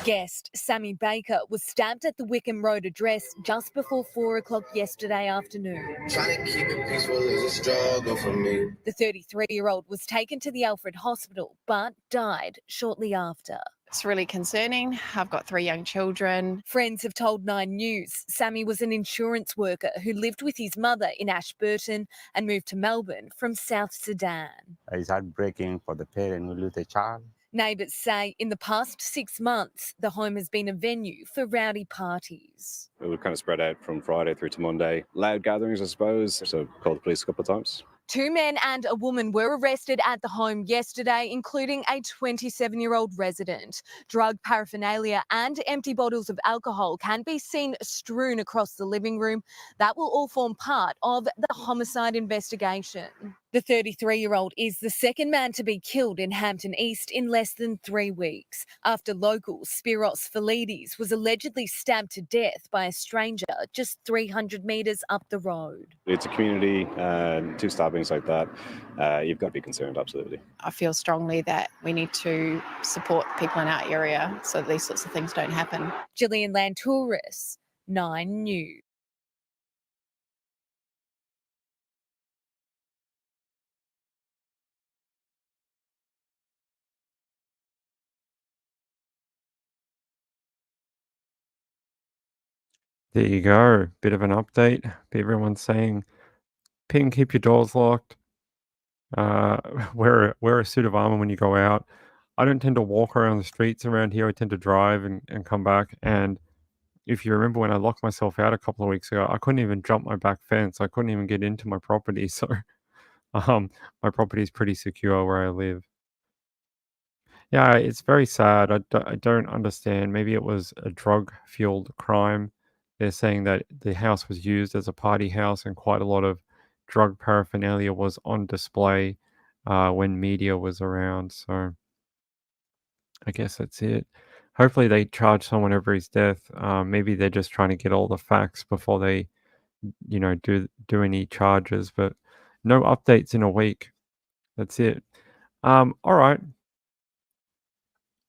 Guest Sammy Baker was stabbed at the Wickham Road address just before 4 o'clock yesterday afternoon. Trying to keep it peaceful is a struggle for me. The 33-year-old was taken to the Alfred Hospital but died shortly after. It's really concerning. I've got 3 young children. Friends have told 9 News Sammy was an insurance worker who lived with his mother in Ashburton and moved to Melbourne from South Sudan. It's heartbreaking for the parent who lose a child. Neighbours say in the past 6 months, the home has been a venue for rowdy parties. It would kind of spread out from Friday through to Monday. Loud gatherings, I suppose. So called the police a couple of times. 2 men and a woman were arrested at the home yesterday, including a 27-year-old resident. Drug paraphernalia and empty bottles of alcohol can be seen strewn across the living room. That will all form part of the homicide investigation. The 33-year-old is the second man to be killed in Hampton East in less than 3 weeks, after local Spiros Philides was allegedly stabbed to death by a stranger just 300 metres up the road. It's a community, two stabbings like that, you've got to be concerned, absolutely. I feel strongly that we need to support people in our area so that these sorts of things don't happen. Gillian Lantouris, 9 News. There you go. Bit of an update. Everyone's saying, Ping, keep your doors locked. Wear a suit of armor when you go out. I don't tend to walk around the streets around here. I tend to drive and come back. And if you remember when I locked myself out a couple of weeks ago, I couldn't even jump my back fence. I couldn't even get into my property. So my property is pretty secure where I live. Yeah, it's very sad. I don't understand. Maybe it was a drug-fueled crime. They're saying that the house was used as a party house and quite a lot of drug paraphernalia was on display when media was around. So I guess that's it. Hopefully they charge someone over his death. Maybe they're just trying to get all the facts before they, do any charges. But no updates in a week. That's it. All right.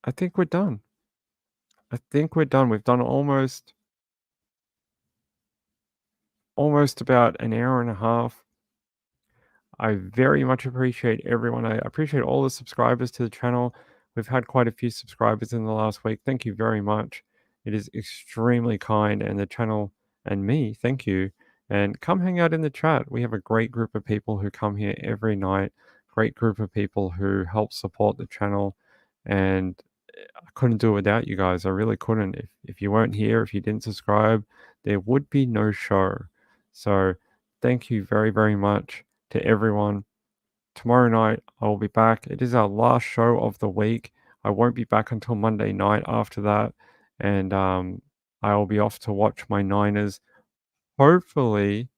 I think we're done. We've done almost about an hour and a half. I very much appreciate everyone. I appreciate all the subscribers to the channel. We've had quite a few subscribers in the last week. Thank you very much. It is extremely kind, and the channel and me, thank you. And come hang out in the chat. We have a great group of people who come here every night. Great group of people who help support the channel. And I couldn't do it without you guys. I really couldn't. If you weren't here, if you didn't subscribe, there would be no show. So thank you very, very much to everyone. Tomorrow night, I will be back. It is our last show of the week. I won't be back until Monday night after that. And I will be off to watch my Niners hopefully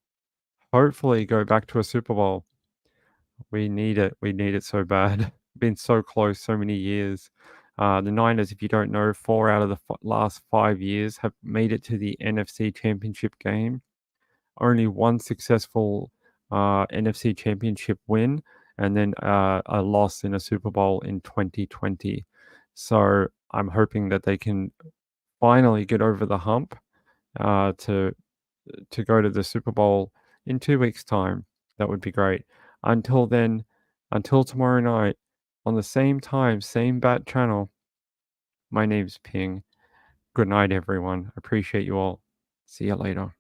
go back to a Super Bowl. We need it. We need it so bad. Been so close so many years. The Niners, if you don't know, 4 out of the last 5 years have made it to the NFC Championship game. Only one successful NFC Championship win, and then a loss in a Super Bowl in 2020. So I'm hoping that they can finally get over the hump to go to the Super Bowl in 2 weeks' time. That would be great. Until then, until tomorrow night, on the same time, same bat channel, my name's Ping. Good night, everyone. Appreciate you all. See you later.